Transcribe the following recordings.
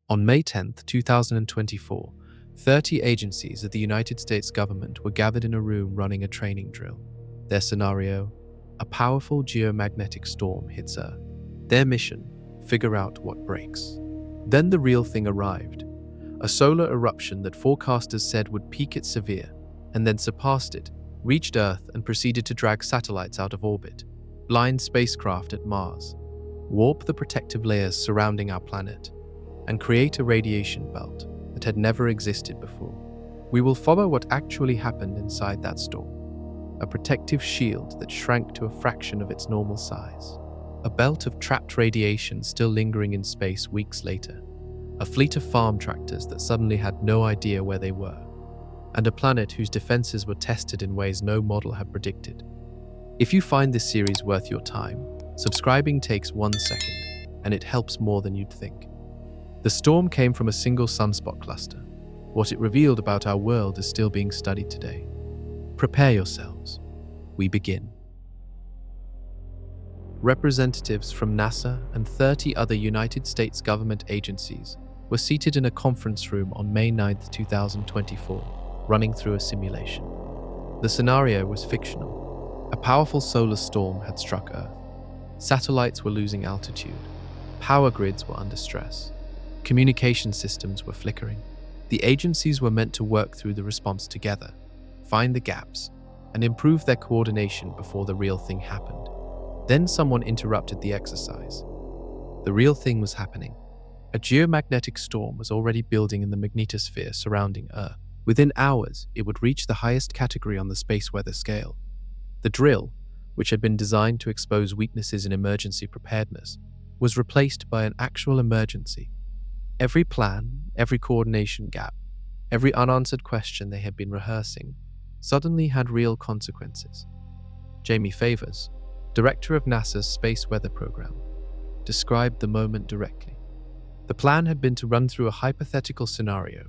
On May 10, 2024, 30 agencies of the United States government were gathered in a room running a training drill. Their scenario: a powerful geomagnetic storm hits Earth. Their mission: figure out what breaks. Then the real thing arrived. A solar eruption that forecasters said would peak at severe, and then surpassed it, reached Earth and proceeded to drag satellites out of orbit, blind spacecraft at Mars, warp the protective layers surrounding our planet, and create a radiation belt that had never existed before. We will follow what actually happened inside that storm: a protective shield that shrank to a fraction of its normal size, a belt of trapped radiation still lingering in space weeks later, a fleet of farm tractors that suddenly had no idea where they were, and a planet whose defenses were tested in ways no model had predicted. If you find this series worth your time, subscribing takes 1 second, and it helps more than you'd think. The storm came from a single sunspot cluster. What it revealed about our world is still being studied today. Prepare yourselves. We begin. Representatives from NASA and 30 other United States government agencies were seated in a conference room on May 9, 2024, running through a simulation. The scenario was fictional. A powerful solar storm had struck Earth. Satellites were losing altitude. Power grids were under stress. Communication systems were flickering. The agencies were meant to work through the response together, find the gaps, and improve their coordination before the real thing happened. Then someone interrupted the exercise. The real thing was happening. A geomagnetic storm was already building in the magnetosphere surrounding Earth. Within hours, it would reach the highest category on the space weather scale. The drill, which had been designed to expose weaknesses in emergency preparedness, was replaced by an actual emergency. Every plan, every coordination gap, every unanswered question they had been rehearsing suddenly had real consequences. Jamie Favors, director of NASA's Space Weather Program, described the moment directly. The plan had been to run through a hypothetical scenario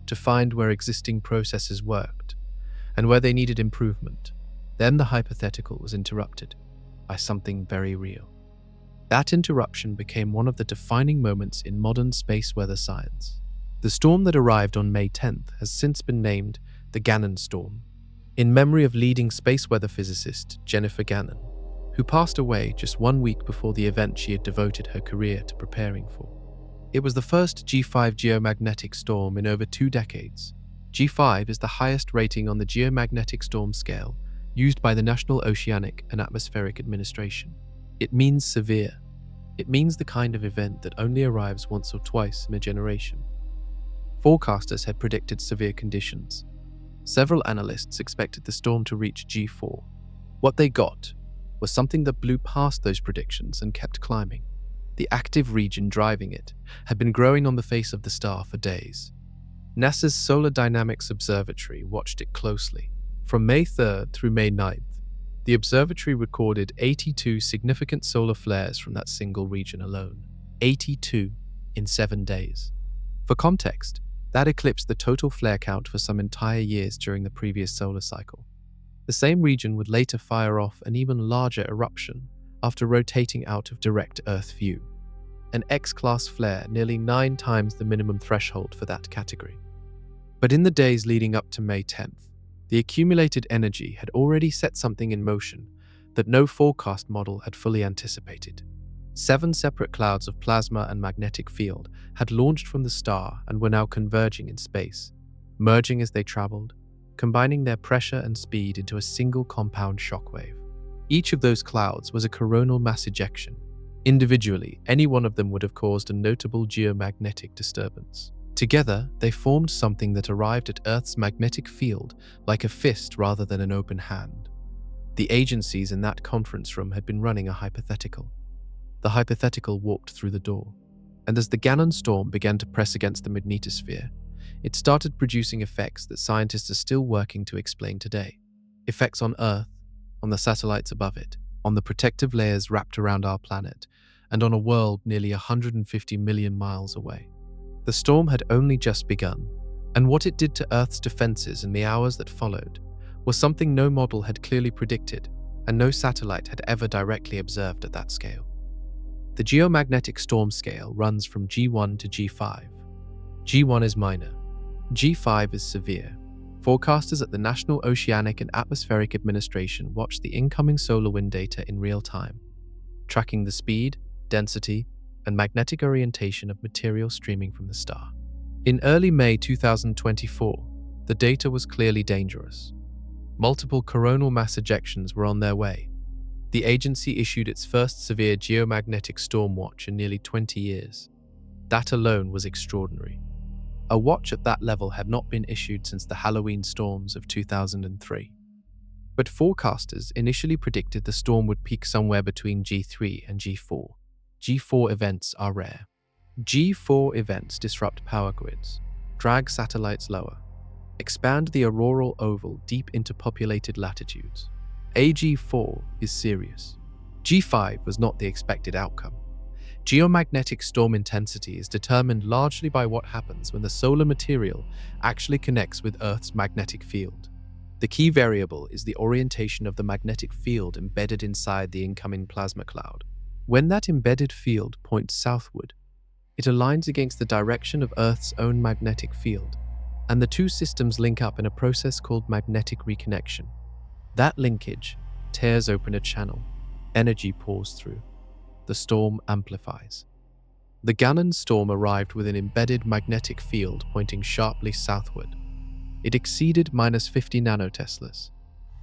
to find where existing processes worked and where they needed improvement. Then the hypothetical was interrupted by something very real. That interruption became one of the defining moments in modern space weather science. The storm that arrived on May 10th has since been named the Gannon Storm, in memory of leading space weather physicist Jennifer Gannon, who passed away just 1 week before the event she had devoted her career to preparing for. It was the first G5 geomagnetic storm in over 2 decades. G5 is the highest rating on the geomagnetic storm scale used by the National Oceanic and Atmospheric Administration. It means severe. It means the kind of event that only arrives once or twice in a generation. Forecasters had predicted severe conditions. Several analysts expected the storm to reach G4. What they got was something that blew past those predictions and kept climbing. The active region driving it had been growing on the face of the star for days. NASA's Solar Dynamics Observatory watched it closely. From May 3rd through May 9th, the observatory recorded 82 significant solar flares from that single region alone. 82 in 7 days. For context, that eclipsed the total flare count for some entire years during the previous solar cycle. The same region would later fire off an even larger eruption after rotating out of direct Earth view. An X-class flare nearly 9 times the minimum threshold for that category. But in the days leading up to May 10th, the accumulated energy had already set something in motion that no forecast model had fully anticipated. 7 separate clouds of plasma and magnetic field had launched from the star and were now converging in space, merging as they traveled, combining their pressure and speed into a single compound shockwave. Each of those clouds was a coronal mass ejection. Individually, any one of them would have caused a notable geomagnetic disturbance. Together, they formed something that arrived at Earth's magnetic field like a fist rather than an open hand. The agencies in that conference room had been running a hypothetical. The hypothetical walked through the door, and as the Gannon storm began to press against the magnetosphere, it started producing effects that scientists are still working to explain today. Effects on Earth, on the satellites above it, on the protective layers wrapped around our planet, and on a world nearly 150 million miles away. The storm had only just begun, and what it did to Earth's defenses in the hours that followed was something no model had clearly predicted and no satellite had ever directly observed at that scale. The geomagnetic storm scale runs from G1 to G5, G1 is minor. G5 is severe. Forecasters at the National Oceanic and Atmospheric Administration watch the incoming solar wind data in real time, tracking the speed, density, and magnetic orientation of material streaming from the star. In early May 2024, the data was clearly dangerous. Multiple coronal mass ejections were on their way. The agency issued its first severe geomagnetic storm watch in nearly 20 years. That alone was extraordinary. A watch at that level had not been issued since the Halloween storms of 2003. But forecasters initially predicted the storm would peak somewhere between G3 and G4. G4 events are rare. G4 events disrupt power grids, drag satellites lower, expand the auroral oval deep into populated latitudes. AG4 is serious. G5 was not the expected outcome. Geomagnetic storm intensity is determined largely by what happens when the solar material actually connects with Earth's magnetic field. The key variable is the orientation of the magnetic field embedded inside the incoming plasma cloud. When that embedded field points southward, it aligns against the direction of Earth's own magnetic field, and the two systems link up in a process called magnetic reconnection. That linkage tears open a channel. Energy pours through. The storm amplifies. The Gannon storm arrived with an embedded magnetic field pointing sharply southward. It exceeded -50 nanoteslas,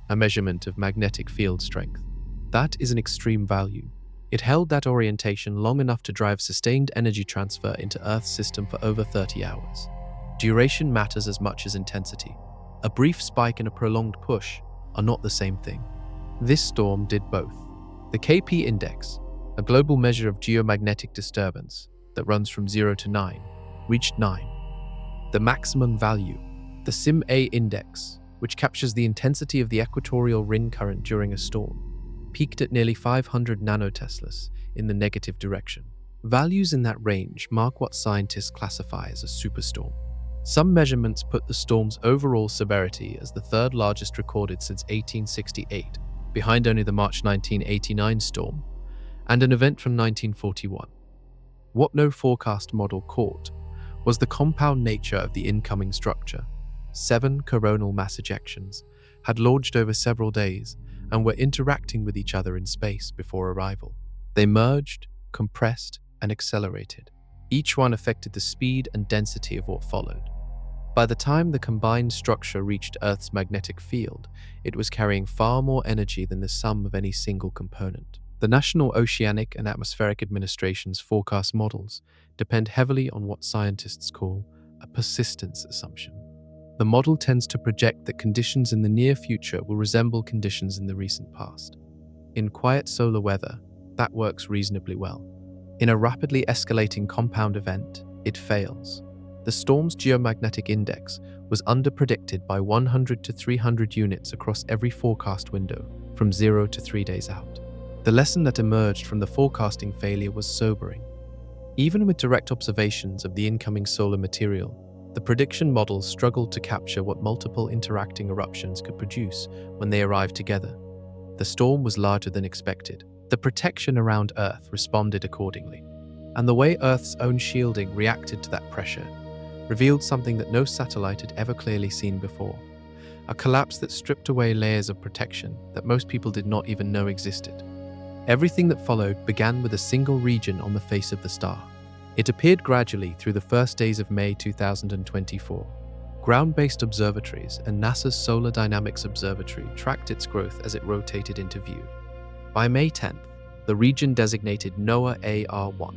a measurement of magnetic field strength. That is an extreme value. It held that orientation long enough to drive sustained energy transfer into Earth's system for over 30 hours. Duration matters as much as intensity. A brief spike and a prolonged push are not the same thing. This storm did both. The KP index, a global measure of geomagnetic disturbance that runs from 0 to 9, reached 9. The maximum value, the SIM-A index, which captures the intensity of the equatorial ring current during a storm, peaked at nearly 500 nanoteslas in the negative direction. Values in that range mark what scientists classify as a superstorm. Some measurements put the storm's overall severity as the third largest recorded since 1868, behind only the March 1989 storm and an event from 1941. What no forecast model caught was the compound nature of the incoming structure. 7 coronal mass ejections had launched over several days and were interacting with each other in space before arrival. They merged, compressed, and accelerated. Each one affected the speed and density of what followed. By the time the combined structure reached Earth's magnetic field, it was carrying far more energy than the sum of any single component. The National Oceanic and Atmospheric Administration's forecast models depend heavily on what scientists call a persistence assumption. The model tends to project that conditions in the near future will resemble conditions in the recent past. In quiet solar weather, that works reasonably well. In a rapidly escalating compound event, it fails. The storm's geomagnetic index was underpredicted by 100 to 300 units across every forecast window, from 0 to 3 days out. The lesson that emerged from the forecasting failure was sobering. Even with direct observations of the incoming solar material, the prediction models struggled to capture what multiple interacting eruptions could produce when they arrived together. The storm was larger than expected. The protection around Earth responded accordingly, and the way Earth's own shielding reacted to that pressure revealed something that no satellite had ever clearly seen before: a collapse that stripped away layers of protection that most people did not even know existed. Everything that followed began with a single region on the face of the star. It appeared gradually through the first days of May 2024. Ground-based observatories and NASA's Solar Dynamics Observatory tracked its growth as it rotated into view. By May 10th, the region designated NOAA AR1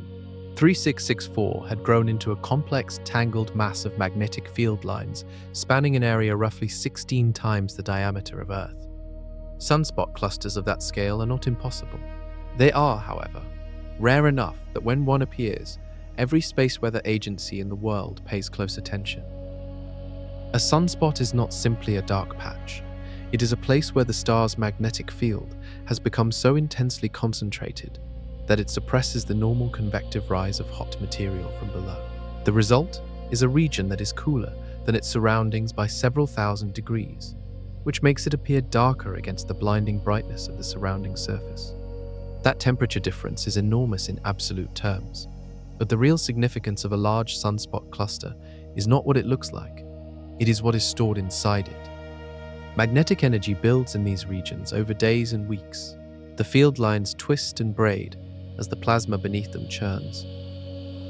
3664 had grown into a complex, tangled mass of magnetic field lines spanning an area roughly 16 times the diameter of Earth. Sunspot clusters of that scale are not impossible. They are, however, rare enough that when one appears, every space weather agency in the world pays close attention. A sunspot is not simply a dark patch. It is a place where the star's magnetic field has become so intensely concentrated that it suppresses the normal convective rise of hot material from below. The result is a region that is cooler than its surroundings by several thousand degrees, which makes it appear darker against the blinding brightness of the surrounding surface. That temperature difference is enormous in absolute terms. But the real significance of a large sunspot cluster is not what it looks like. It is what is stored inside it. Magnetic energy builds in these regions over days and weeks. The field lines twist and braid as the plasma beneath them churns.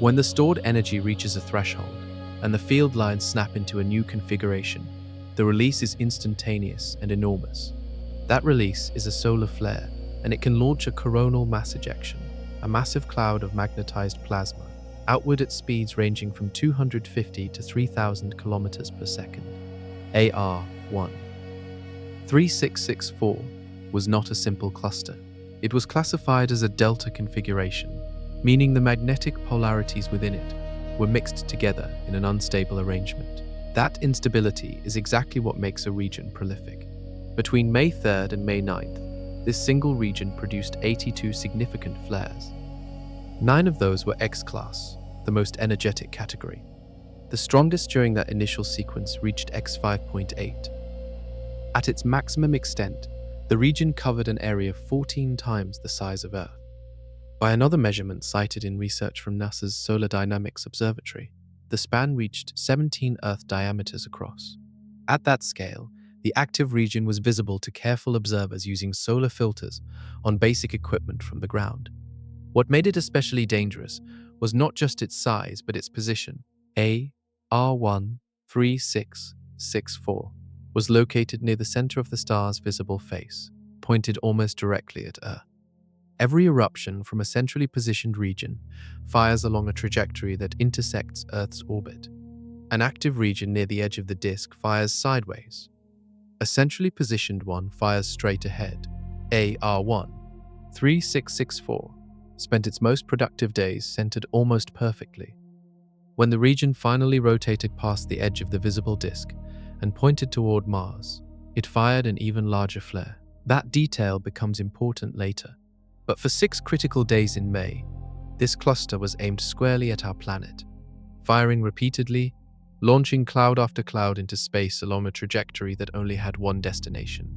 When the stored energy reaches a threshold and the field lines snap into a new configuration, the release is instantaneous and enormous. That release is a solar flare, and it can launch a coronal mass ejection, a massive cloud of magnetized plasma, outward at speeds ranging from 250 to 3,000 kilometers per second. AR-1. 3664 was not a simple cluster. It was classified as a delta configuration, meaning the magnetic polarities within it were mixed together in an unstable arrangement. That instability is exactly what makes a region prolific. Between May 3rd and May 9th, this single region produced 82 significant flares. 9 of those were X-class, the most energetic category. The strongest during that initial sequence reached X5.8. At its maximum extent, the region covered an area 14 times the size of Earth. By another measurement cited in research from NASA's Solar Dynamics Observatory, the span reached 17 Earth diameters across. At that scale, the active region was visible to careful observers using solar filters on basic equipment from the ground. What made it especially dangerous was not just its size, but its position. AR-1 3664 was located near the center of the star's visible face, pointed almost directly at Earth. Every eruption from a centrally positioned region fires along a trajectory that intersects Earth's orbit. An active region near the edge of the disk fires sideways. A centrally positioned one fires straight ahead. AR-1 3664 spent its most productive days centered almost perfectly. When the region finally rotated past the edge of the visible disk and pointed toward Mars, it fired an even larger flare. That detail becomes important later. But for 6 critical days in May, this cluster was aimed squarely at our planet, firing repeatedly, launching cloud after cloud into space along a trajectory that only had one destination.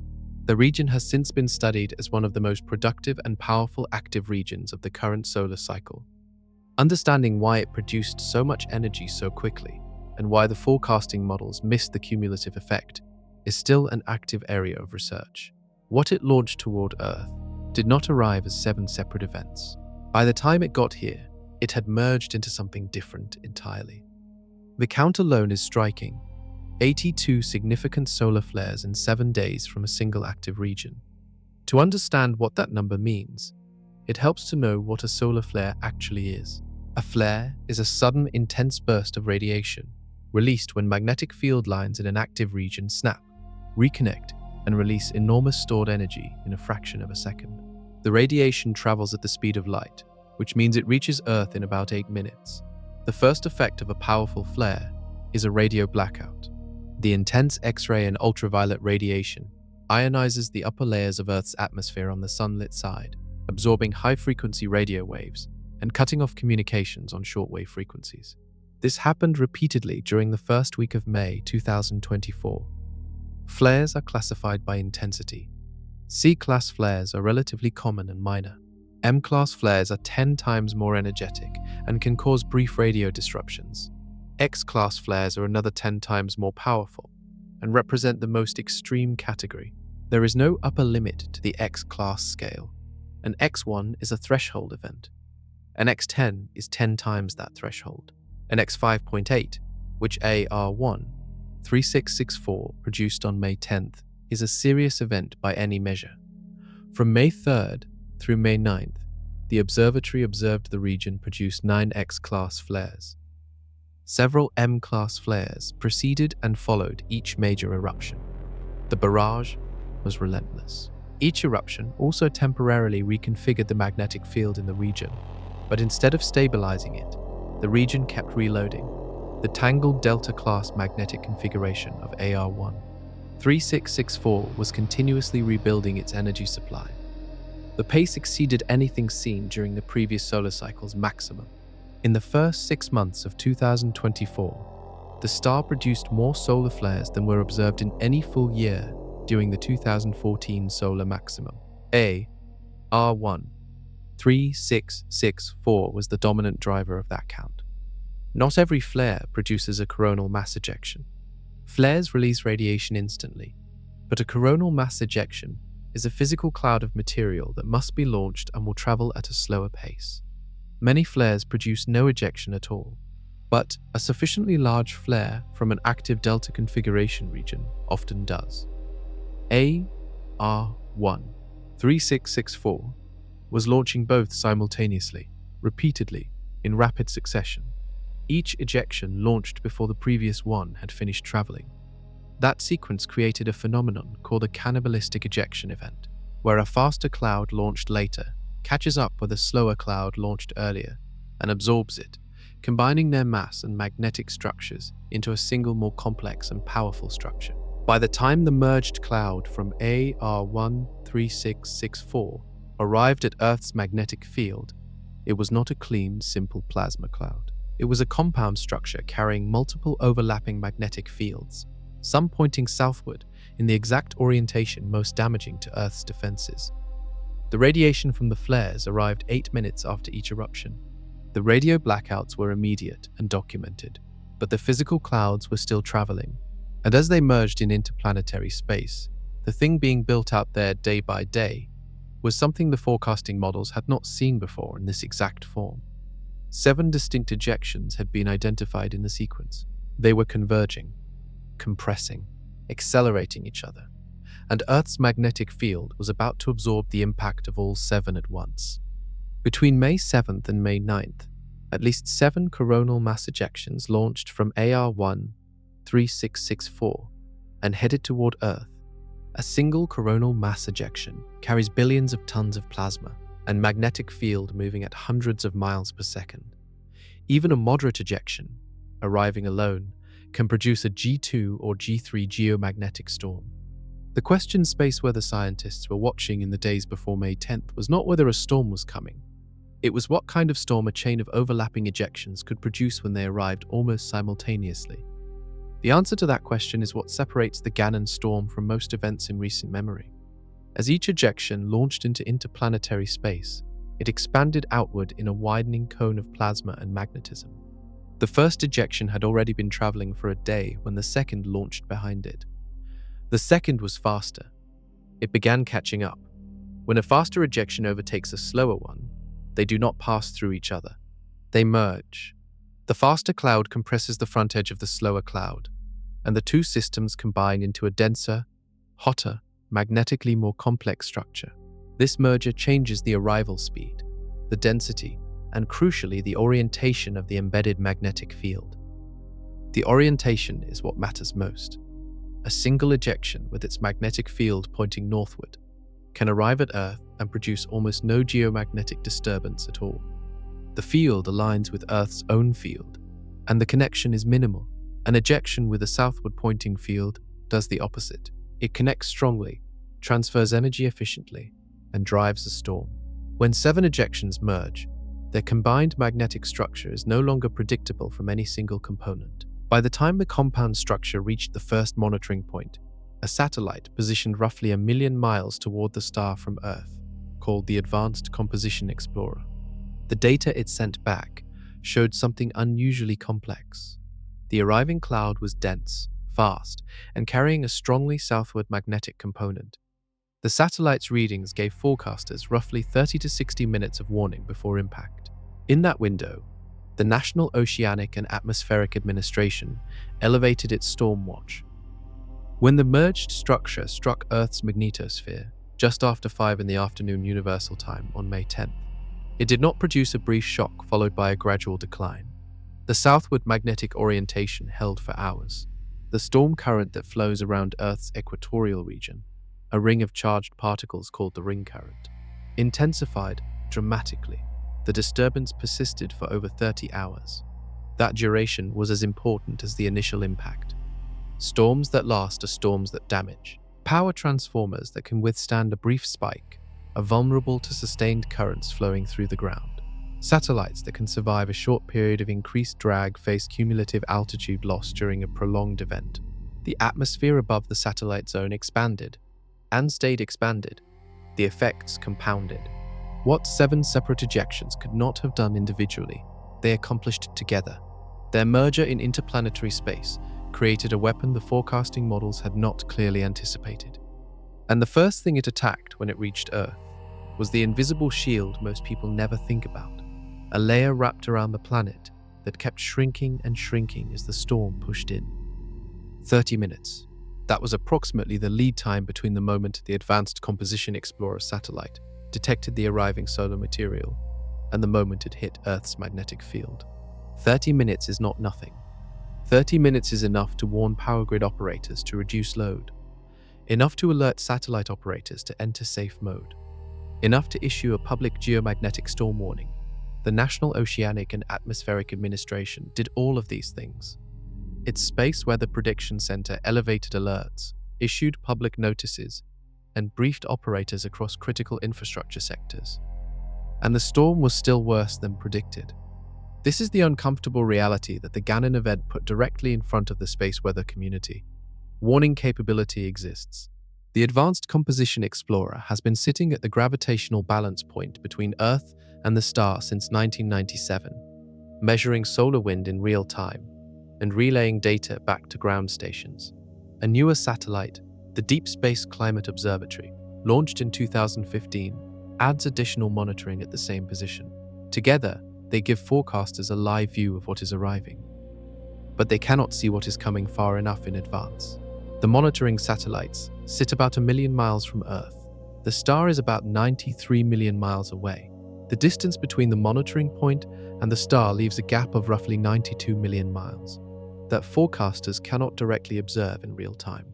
The region has since been studied as one of the most productive and powerful active regions of the current solar cycle. Understanding why it produced so much energy so quickly, and why the forecasting models missed the cumulative effect, is still an active area of research. What it launched toward Earth did not arrive as 7 separate events. By the time it got here, it had merged into something different entirely. The count alone is striking: 82 significant solar flares in 7 days from a single active region. To understand what that number means, it helps to know what a solar flare actually is. A flare is a sudden, intense burst of radiation, released when magnetic field lines in an active region snap, reconnect, and release enormous stored energy in a fraction of a second. The radiation travels at the speed of light, which means it reaches Earth in about 8 minutes. The first effect of a powerful flare is a radio blackout. The intense X-ray and ultraviolet radiation ionizes the upper layers of Earth's atmosphere on the sunlit side, absorbing high-frequency radio waves and cutting off communications on shortwave frequencies. This happened repeatedly during the first week of May 2024. Flares are classified by intensity. C-class flares are relatively common and minor. M-class flares are 10 times more energetic and can cause brief radio disruptions. X-class flares are another 10 times more powerful and represent the most extreme category. There is no upper limit to the X-class scale. An X1 is a threshold event. An X10 is 10 times that threshold. An X5.8, which AR-1 3664 produced on May 10th, is a serious event by any measure. From May 3rd through May 9th, the observatory observed the region produce 9 X-class flares. Several M-class flares preceded and followed each major eruption. The barrage was relentless. Each eruption also temporarily reconfigured the magnetic field in the region, but instead of stabilizing it, the region kept reloading. The tangled Delta-class magnetic configuration of AR-1 3664 was continuously rebuilding its energy supply. The pace exceeded anything seen during the previous solar cycle's maximum. In the first 6 months of 2024, the star produced more solar flares than were observed in any full year during the 2014 solar maximum. AR-1 3664 was the dominant driver of that count. Not every flare produces a coronal mass ejection. Flares release radiation instantly, but a coronal mass ejection is a physical cloud of material that must be launched and will travel at a slower pace. Many flares produce no ejection at all, but a sufficiently large flare from an active delta configuration region often does. AR-1-3664 was launching both simultaneously, repeatedly, in rapid succession. Each ejection launched before the previous one had finished traveling. That sequence created a phenomenon called a cannibalistic ejection event, where a faster cloud launched later catches up with a slower cloud launched earlier and absorbs it, combining their mass and magnetic structures into a single more complex and powerful structure. By the time the merged cloud from AR-1-3664 arrived at Earth's magnetic field, it was not a clean, simple plasma cloud. It was a compound structure carrying multiple overlapping magnetic fields, some pointing southward in the exact orientation most damaging to Earth's defenses. The radiation from the flares arrived 8 minutes after each eruption. The radio blackouts were immediate and documented, but the physical clouds were still traveling, and as they merged in interplanetary space, the thing being built out there day by day was something the forecasting models had not seen before in this exact form. 7 distinct ejections had been identified in the sequence. They were converging, compressing, accelerating each other, and Earth's magnetic field was about to absorb the impact of all 7 at once. Between May 7th and May 9th, at least 7 coronal mass ejections launched from AR-1-3664 and headed toward Earth. A single coronal mass ejection carries billions of tons of plasma and magnetic field moving at hundreds of miles per second. Even a moderate ejection, arriving alone, can produce a G2 or G3 geomagnetic storm. The question space weather scientists were watching in the days before May 10th was not whether a storm was coming. It was what kind of storm a chain of overlapping ejections could produce when they arrived almost simultaneously. The answer to that question is what separates the Gannon storm from most events in recent memory. As each ejection launched into interplanetary space, it expanded outward in a widening cone of plasma and magnetism. The first ejection had already been traveling for a day when the second launched behind it. The second was faster. It began catching up. When a faster ejection overtakes a slower one, they do not pass through each other. They merge. The faster cloud compresses the front edge of the slower cloud, and the two systems combine into a denser, hotter, magnetically more complex structure. This merger changes the arrival speed, the density, and crucially the orientation of the embedded magnetic field. The orientation is what matters most. A single ejection with its magnetic field pointing northward can arrive at Earth and produce almost no geomagnetic disturbance at all. The field aligns with Earth's own field, and the connection is minimal. An ejection with a southward pointing field does the opposite. It connects strongly, transfers energy efficiently, and drives a storm. When 7 ejections merge, their combined magnetic structure is no longer predictable from any single component. By the time the compound structure reached the first monitoring point, a satellite positioned roughly 1 million miles toward the star from Earth, called the Advanced Composition Explorer. The data it sent back showed something unusually complex. The arriving cloud was dense, fast, and carrying a strongly southward magnetic component. The satellite's readings gave forecasters roughly 30 to 60 minutes of warning before impact. In that window, the National Oceanic and Atmospheric Administration elevated its storm watch. When the merged structure struck Earth's magnetosphere, just after 5 in the afternoon Universal Time on May 10th, it did not produce a brief shock followed by a gradual decline. The southward magnetic orientation held for hours. The storm current that flows around Earth's equatorial region, a ring of charged particles called the ring current, intensified dramatically. The disturbance persisted for over 30 hours. That duration was as important as the initial impact. Storms that last are storms that damage. Power transformers that can withstand a brief spike are vulnerable to sustained currents flowing through the ground. Satellites that can survive a short period of increased drag face cumulative altitude loss during a prolonged event. The atmosphere above the satellite zone expanded and stayed expanded. The effects compounded. What 7 separate ejections could not have done individually, they accomplished together. Their merger in interplanetary space created a weapon the forecasting models had not clearly anticipated. And the first thing it attacked when it reached Earth was the invisible shield most people never think about, a layer wrapped around the planet that kept shrinking and shrinking as the storm pushed in. 30 minutes. That was approximately the lead time between the moment the Advanced Composition Explorer satellite detected the arriving solar material and the moment it hit Earth's magnetic field. 30 minutes is not nothing. 30 minutes is enough to warn power grid operators to reduce load, enough to alert satellite operators to enter safe mode, enough to issue a public geomagnetic storm warning. The National Oceanic and Atmospheric Administration did all of these things. Its Space Weather Prediction Center elevated alerts, issued public notices, and briefed operators across critical infrastructure sectors. And the storm was still worse than predicted. This is the uncomfortable reality that the Gannon event put directly in front of the space weather community. Warning capability exists. The Advanced Composition Explorer has been sitting at the gravitational balance point between Earth and the star since 1997, measuring solar wind in real time and relaying data back to ground stations. A newer satellite, the Deep Space Climate Observatory, launched in 2015, adds additional monitoring at the same position. Together, they give forecasters a live view of what is arriving. But they cannot see what is coming far enough in advance. The monitoring satellites sit about 1 million miles from Earth. The star is about 93 million miles away. The distance between the monitoring point and the star leaves a gap of roughly 92 million miles that forecasters cannot directly observe in real time.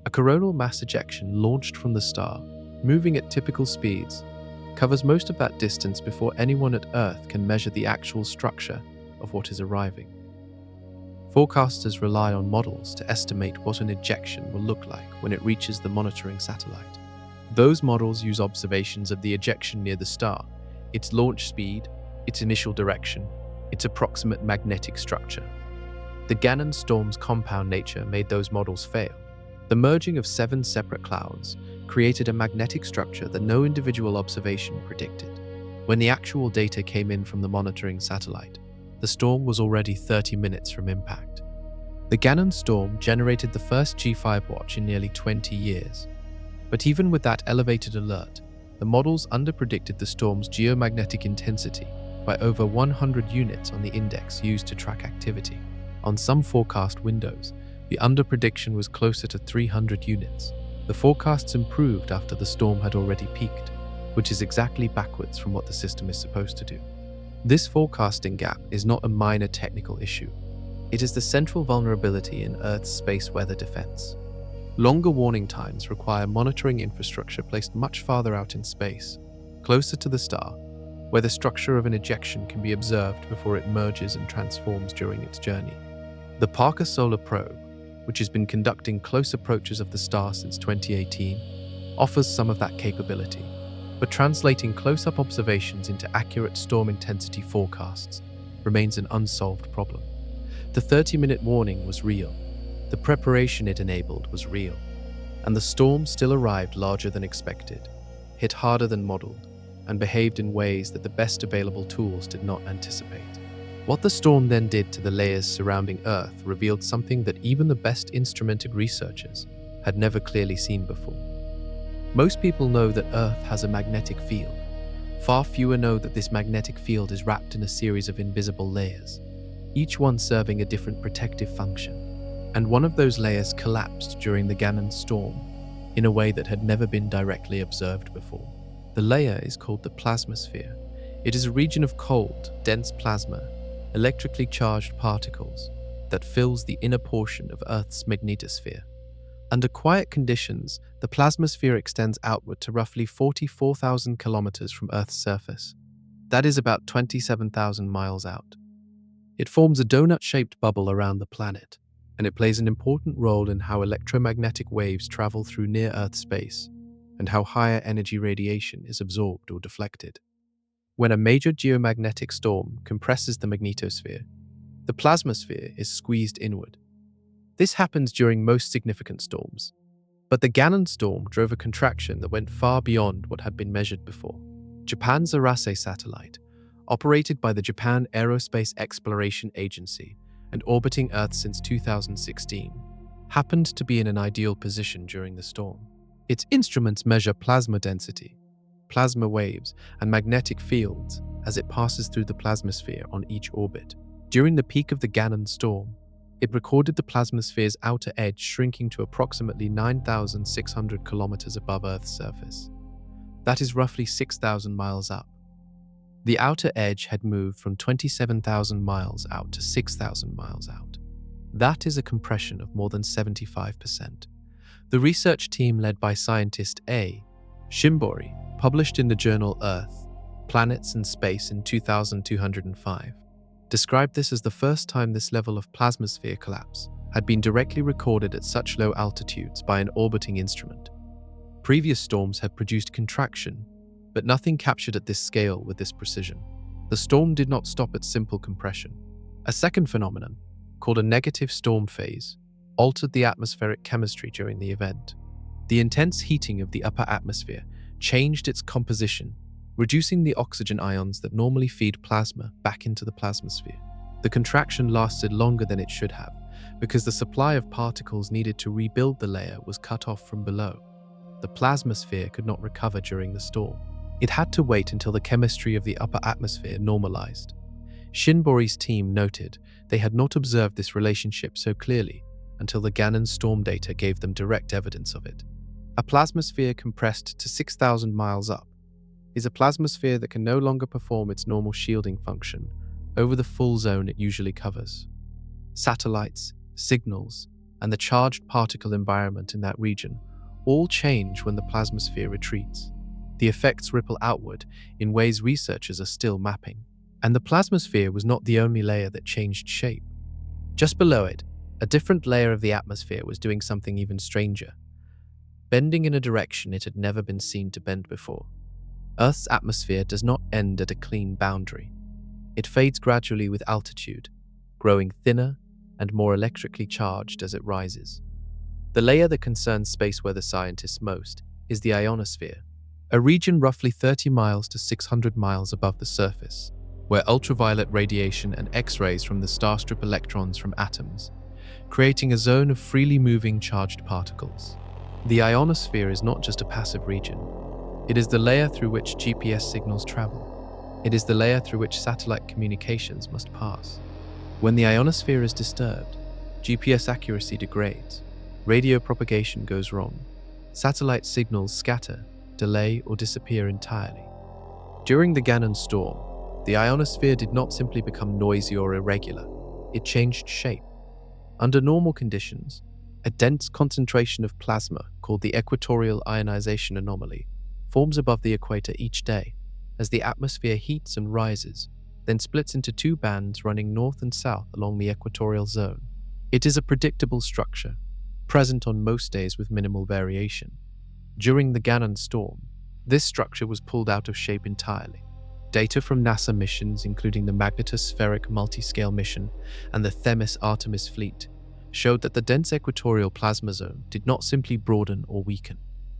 A coronal mass ejection launched from the star, moving at typical speeds, covers most of that distance before anyone at Earth can measure the actual structure of what is arriving. Forecasters rely on models to estimate what an ejection will look like when it reaches the monitoring satellite. Those models use observations of the ejection near the star, its launch speed, its initial direction, its approximate magnetic structure. The Gannon storm's compound nature made those models fail. The merging of 7 separate clouds created a magnetic structure that no individual observation predicted. When the actual data came in from the monitoring satellite, the storm was already 30 minutes from impact. The Gannon storm generated the first G5 watch in nearly 20 years. But even with that elevated alert, the models underpredicted the storm's geomagnetic intensity by over 100 units on the index used to track activity. On some forecast windows, the underprediction was closer to 300 units. The forecasts improved after the storm had already peaked, which is exactly backwards from what the system is supposed to do. This forecasting gap is not a minor technical issue. It is the central vulnerability in Earth's space weather defense. Longer warning times require monitoring infrastructure placed much farther out in space, closer to the star, where the structure of an ejection can be observed before it merges and transforms during its journey. The Parker Solar Probe, which has been conducting close approaches of the star since 2018, offers some of that capability, but translating close-up observations into accurate storm intensity forecasts remains an unsolved problem. The 30-minute warning was real, the preparation it enabled was real, and the storm still arrived larger than expected, hit harder than modeled, and behaved in ways that the best available tools did not anticipate. What the storm then did to the layers surrounding Earth revealed something that even the best instrumented researchers had never clearly seen before. Most people know that Earth has a magnetic field. Far fewer know that this magnetic field is wrapped in a series of invisible layers, each one serving a different protective function. And one of those layers collapsed during the Gannon storm in a way that had never been directly observed before. The layer is called the plasmasphere. It is a region of cold, dense plasma, electrically charged particles that fills the inner portion of Earth's magnetosphere. Under quiet conditions, the plasmasphere extends outward to roughly 44,000 kilometers from Earth's surface. That is about 27,000 miles out. It forms a donut-shaped bubble around the planet, and it plays an important role in how electromagnetic waves travel through near-Earth space and how higher energy radiation is absorbed or deflected. When a major geomagnetic storm compresses the magnetosphere, the plasmasphere is squeezed inward. This happens during most significant storms, but the Gannon storm drove a contraction that went far beyond what had been measured before. Japan's Arase satellite, operated by the Japan Aerospace Exploration Agency and orbiting Earth since 2016, happened to be in an ideal position during the storm. Its instruments measure plasma density, plasma waves, and magnetic fields as it passes through the plasmasphere on each orbit. During the peak of the Gannon storm, it recorded the plasmasphere's outer edge shrinking to approximately 9,600 kilometers above Earth's surface. That is roughly 6,000 miles up. The outer edge had moved from 27,000 miles out to 6,000 miles out. That is a compression of more than 75%. The research team led by scientist A. Shimbori, published in the journal Earth, Planets and Space in 2205, described this as the first time this level of plasmasphere collapse had been directly recorded at such low altitudes by an orbiting instrument. Previous storms had produced contraction, but nothing captured at this scale with this precision. The storm did not stop at simple compression. A second phenomenon, called a negative storm phase, altered the atmospheric chemistry during the event. The intense heating of the upper atmosphere changed its composition, reducing the oxygen ions that normally feed plasma back into the plasmasphere. The contraction lasted longer than it should have, because the supply of particles needed to rebuild the layer was cut off from below. The plasmasphere could not recover during the storm. It had to wait until the chemistry of the upper atmosphere normalized. Shinbori's team noted they had not observed this relationship so clearly until the Gannon storm data gave them direct evidence of it. A plasmasphere compressed to 6,000 miles up is a plasmasphere that can no longer perform its normal shielding function over the full zone it usually covers. Satellites, signals, and the charged particle environment in that region all change when the plasmasphere retreats. The effects ripple outward in ways researchers are still mapping. And the plasmasphere was not the only layer that changed shape. Just below it, a different layer of the atmosphere was doing something even stranger, bending in a direction it had never been seen to bend before. Earth's atmosphere does not end at a clean boundary. It fades gradually with altitude, growing thinner and more electrically charged as it rises. The layer that concerns space weather scientists most is the ionosphere, a region roughly 30 miles to 600 miles above the surface, where ultraviolet radiation and X-rays from the star strip electrons from atoms, creating a zone of freely moving charged particles. The ionosphere is not just a passive region. It is the layer through which GPS signals travel. It is the layer through which satellite communications must pass. When the ionosphere is disturbed, GPS accuracy degrades, radio propagation goes wrong, satellite signals scatter, delay, or disappear entirely. During the Gannon storm, the ionosphere did not simply become noisy or irregular, it changed shape. Under normal conditions, a dense concentration of plasma called the equatorial ionization anomaly forms above the equator each day as the atmosphere heats and rises, then splits into two bands running north and south along the equatorial zone. It is a predictable structure, present on most days with minimal variation. During the Gannon storm, this structure was pulled out of shape entirely. Data from NASA missions, including the Magnetospheric Multiscale mission and the Themis Artemis fleet, showed that the dense equatorial plasma zone did not simply broaden or weaken.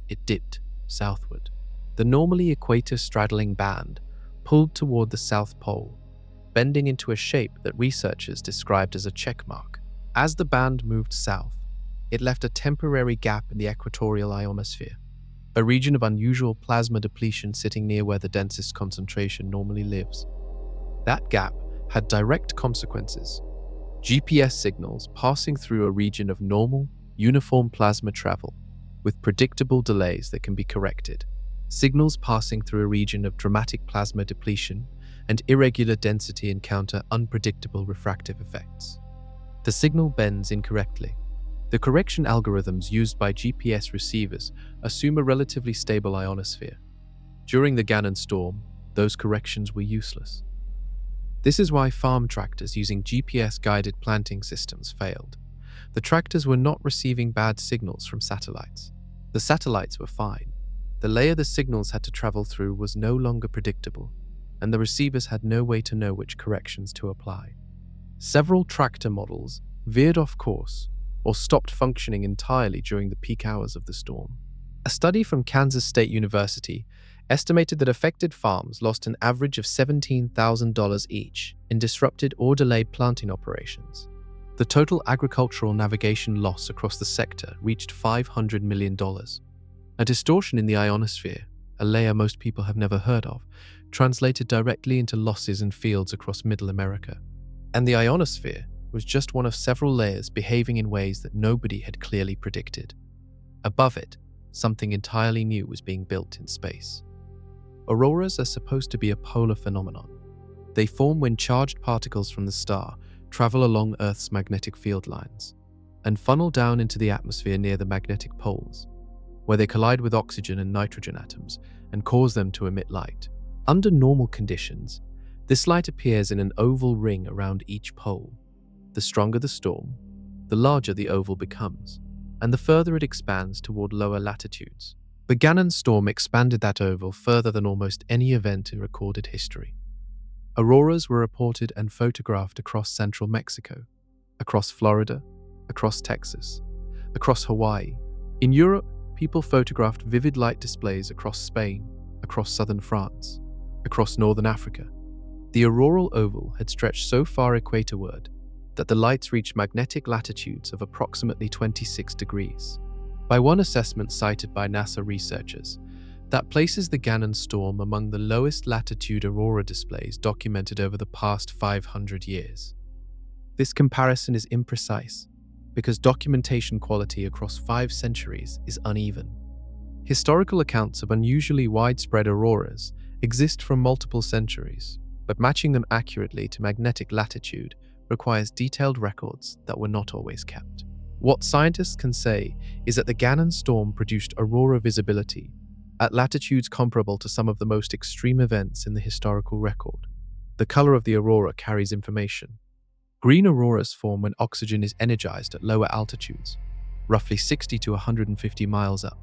It dipped southward. The normally equator-straddling band pulled toward the South Pole, bending into a shape that researchers described as a check mark. As the band moved south, it left a temporary gap in the equatorial ionosphere, a region of unusual plasma depletion sitting near where the densest concentration normally lives. That gap had direct consequences. GPS signals passing through a region of normal, uniform plasma travel, with predictable delays that can be corrected. Signals passing through a region of dramatic plasma depletion and irregular density encounter unpredictable refractive effects. The signal bends incorrectly. The correction algorithms used by GPS receivers assume a relatively stable ionosphere. During the Gannon storm, those corrections were useless. This is why farm tractors using GPS-guided planting systems failed. The tractors were not receiving bad signals from satellites. The satellites were fine. The layer the signals had to travel through was no longer predictable, and the receivers had no way to know which corrections to apply. Several tractor models veered off course or stopped functioning entirely during the peak hours of the storm. A study from Kansas State University estimated that affected farms lost an average of $17,000 each in disrupted or delayed planting operations. The total agricultural navigation loss across the sector reached $500 million. A distortion in the ionosphere, a layer most people have never heard of, translated directly into losses in fields across Middle America. And the ionosphere was just one of several layers behaving in ways that nobody had clearly predicted. Above it, something entirely new was being built in space. Auroras are supposed to be a polar phenomenon. They form when charged particles from the star travel along Earth's magnetic field lines and funnel down into the atmosphere near the magnetic poles, where they collide with oxygen and nitrogen atoms and cause them to emit light. Under normal conditions, this light appears in an oval ring around each pole. The stronger the storm, the larger the oval becomes, and the further it expands toward lower latitudes. The Gannon storm expanded that oval further than almost any event in recorded history. Auroras were reported and photographed across central Mexico, across Florida, across Texas, across Hawaii. In Europe, people photographed vivid light displays across Spain, across southern France, across northern Africa. The auroral oval had stretched so far equatorward that the lights reached magnetic latitudes of approximately 26 degrees. By one assessment cited by NASA researchers, that places the Gannon storm among the lowest latitude aurora displays documented over the past 500 years. This comparison is imprecise because documentation quality across 5 centuries is uneven. Historical accounts of unusually widespread auroras exist from multiple centuries, but matching them accurately to magnetic latitude requires detailed records that were not always kept. What scientists can say is that the Gannon storm produced aurora visibility at latitudes comparable to some of the most extreme events in the historical record. The color of the aurora carries information. Green auroras form when oxygen is energized at lower altitudes, roughly 60 to 150 miles up.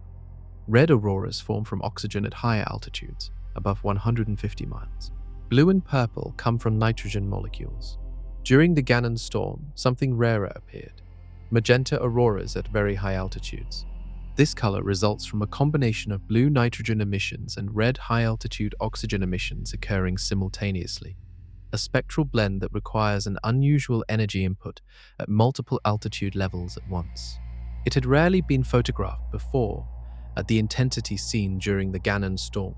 Red auroras form from oxygen at higher altitudes, above 150 miles. Blue and purple come from nitrogen molecules. During the Gannon storm, something rarer appeared: magenta auroras at very high altitudes. This color results from a combination of blue nitrogen emissions and red high-altitude oxygen emissions occurring simultaneously, a spectral blend that requires an unusual energy input at multiple altitude levels at once. It had rarely been photographed before at the intensity seen during the Gannon storm.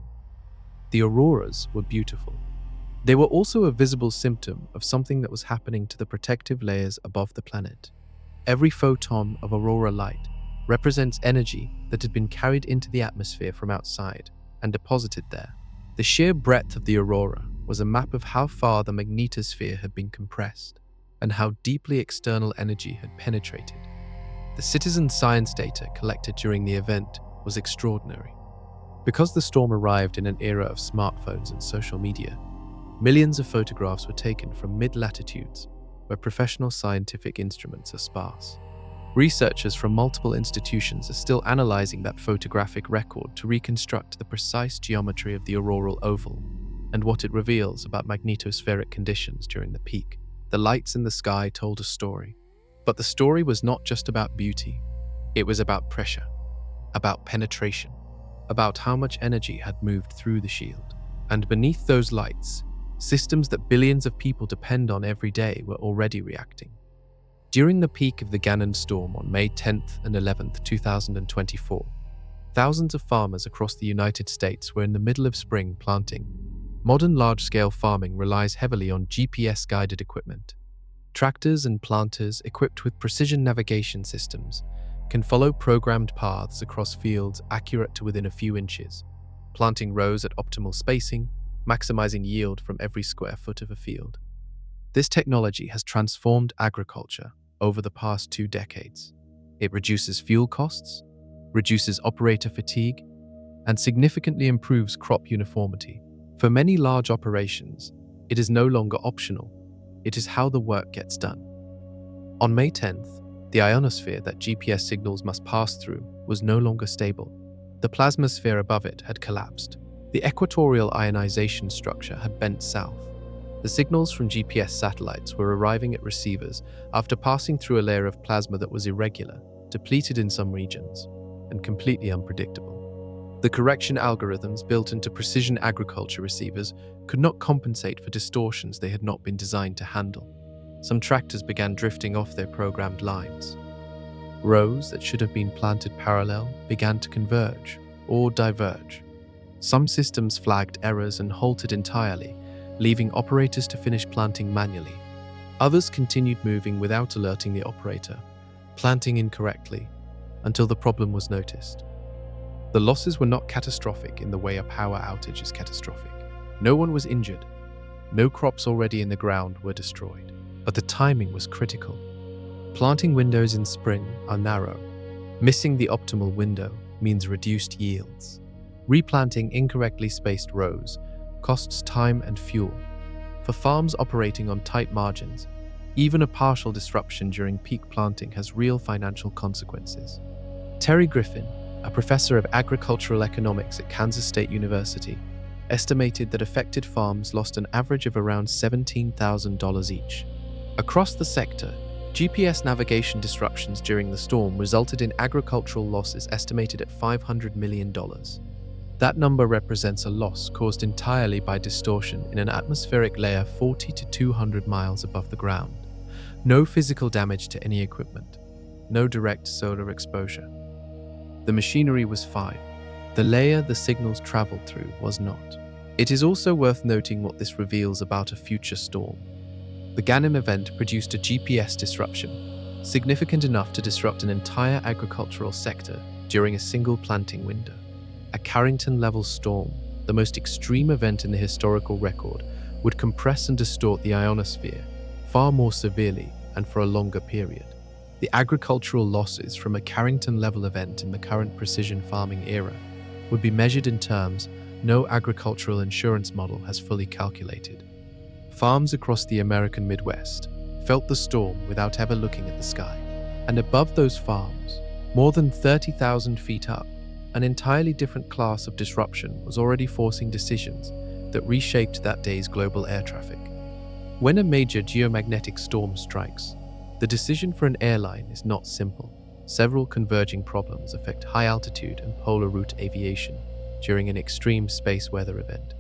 The auroras were beautiful. They were also a visible symptom of something that was happening to the protective layers above the planet. Every photon of aurora light represents energy that had been carried into the atmosphere from outside and deposited there. The sheer breadth of the aurora was a map of how far the magnetosphere had been compressed and how deeply external energy had penetrated. The citizen science data collected during the event was extraordinary. Because the storm arrived in an era of smartphones and social media, millions of photographs were taken from mid-latitudes where professional scientific instruments are sparse. Researchers from multiple institutions are still analyzing that photographic record to reconstruct the precise geometry of the auroral oval and what it reveals about magnetospheric conditions during the peak. The lights in the sky told a story. But the story was not just about beauty. It was about pressure, about penetration, about how much energy had moved through the shield. And beneath those lights, systems that billions of people depend on every day were already reacting. During the peak of the Gannon storm on May 10th and 11th, 2024, thousands of farmers across the United States were in the middle of spring planting. Modern large-scale farming relies heavily on GPS-guided equipment. Tractors and planters equipped with precision navigation systems can follow programmed paths across fields accurate to within a few inches, planting rows at optimal spacing, maximizing yield from every square foot of a field. This technology has transformed agriculture over the past 2 decades. It reduces fuel costs, reduces operator fatigue, and significantly improves crop uniformity. For many large operations, it is no longer optional. It is how the work gets done. On May 10th, the ionosphere that GPS signals must pass through was no longer stable. The plasmasphere above it had collapsed. The equatorial ionization structure had bent south. The signals from GPS satellites were arriving at receivers after passing through a layer of plasma that was irregular, depleted in some regions, and completely unpredictable. The correction algorithms built into precision agriculture receivers could not compensate for distortions they had not been designed to handle. Some tractors began drifting off their programmed lines. Rows that should have been planted parallel began to converge or diverge. Some systems flagged errors and halted entirely, leaving operators to finish planting manually. Others continued moving without alerting the operator, planting incorrectly, until the problem was noticed. The losses were not catastrophic in the way a power outage is catastrophic. No one was injured. No crops already in the ground were destroyed. But the timing was critical. Planting windows in spring are narrow. Missing the optimal window means reduced yields. Replanting incorrectly spaced rows costs time and fuel. For farms operating on tight margins, even a partial disruption during peak planting has real financial consequences. Terry Griffin, a professor of agricultural economics at Kansas State University, estimated that affected farms lost an average of around $17,000 each. Across the sector, GPS navigation disruptions during the storm resulted in agricultural losses estimated at $500 million. That number represents a loss caused entirely by distortion in an atmospheric layer 40 to 200 miles above the ground. No physical damage to any equipment. No direct solar exposure. The machinery was fine. The layer the signals traveled through was not. It is also worth noting what this reveals about a future storm. The Ganem event produced a GPS disruption, significant enough to disrupt an entire agricultural sector during a single planting window. A Carrington-level storm, the most extreme event in the historical record, would compress and distort the ionosphere far more severely and for a longer period. The agricultural losses from a Carrington-level event in the current precision farming era would be measured in terms no agricultural insurance model has fully calculated. Farms across the American Midwest felt the storm without ever looking at the sky. And above those farms, more than 30,000 feet up, an entirely different class of disruption was already forcing decisions that reshaped that day's global air traffic. When a major geomagnetic storm strikes, the decision for an airline is not simple. Several converging problems affect high-altitude and polar route aviation during an extreme space weather event.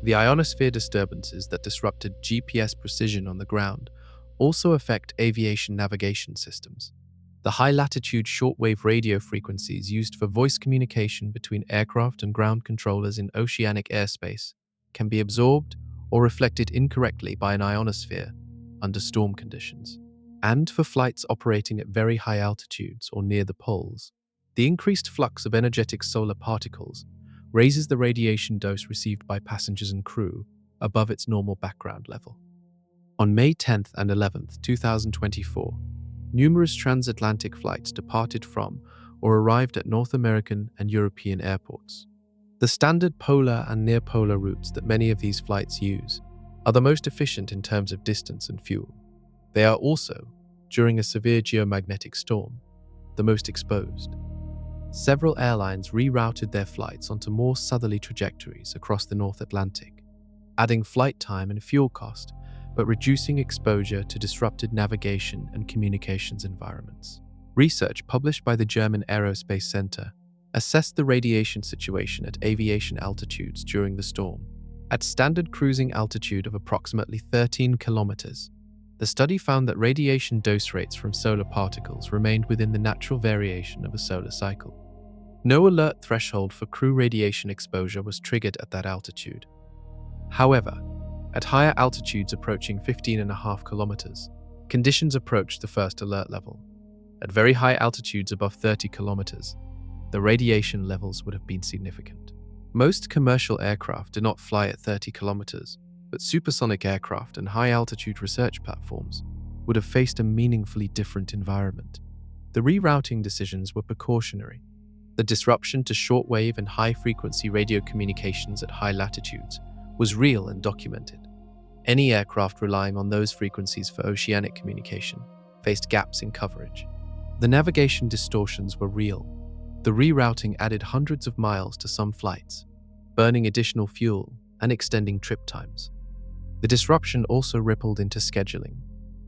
The ionosphere disturbances that disrupted GPS precision on the ground also affect aviation navigation systems. The high-latitude shortwave radio frequencies used for voice communication between aircraft and ground controllers in oceanic airspace can be absorbed or reflected incorrectly by an ionosphere under storm conditions. And for flights operating at very high altitudes or near the poles, the increased flux of energetic solar particles raises the radiation dose received by passengers and crew above its normal background level. On May 10th and 11th, 2024, numerous transatlantic flights departed from or arrived at North American and European airports. The standard polar and near-polar routes that many of these flights use are the most efficient in terms of distance and fuel. They are also, during a severe geomagnetic storm, the most exposed. Several airlines rerouted their flights onto more southerly trajectories across the North Atlantic, adding flight time and fuel cost, but reducing exposure to disrupted navigation and communications environments. Research published by the German Aerospace Center assessed the radiation situation at aviation altitudes during the storm. At standard cruising altitude of approximately 13 kilometers, the study found that radiation dose rates from solar particles remained within the natural variation of a solar cycle. No alert threshold for crew radiation exposure was triggered at that altitude. However, at higher altitudes approaching 15.5 kilometers, conditions approached the first alert level. At very high altitudes above 30 kilometers, the radiation levels would have been significant. Most commercial aircraft do not fly at 30 kilometers, but supersonic aircraft and high-altitude research platforms would have faced a meaningfully different environment. The rerouting decisions were precautionary. The disruption to shortwave and high-frequency radio communications at high latitudes was real and documented. Any aircraft relying on those frequencies for oceanic communication faced gaps in coverage. The navigation distortions were real. The rerouting added hundreds of miles to some flights, burning additional fuel and extending trip times. The disruption also rippled into scheduling.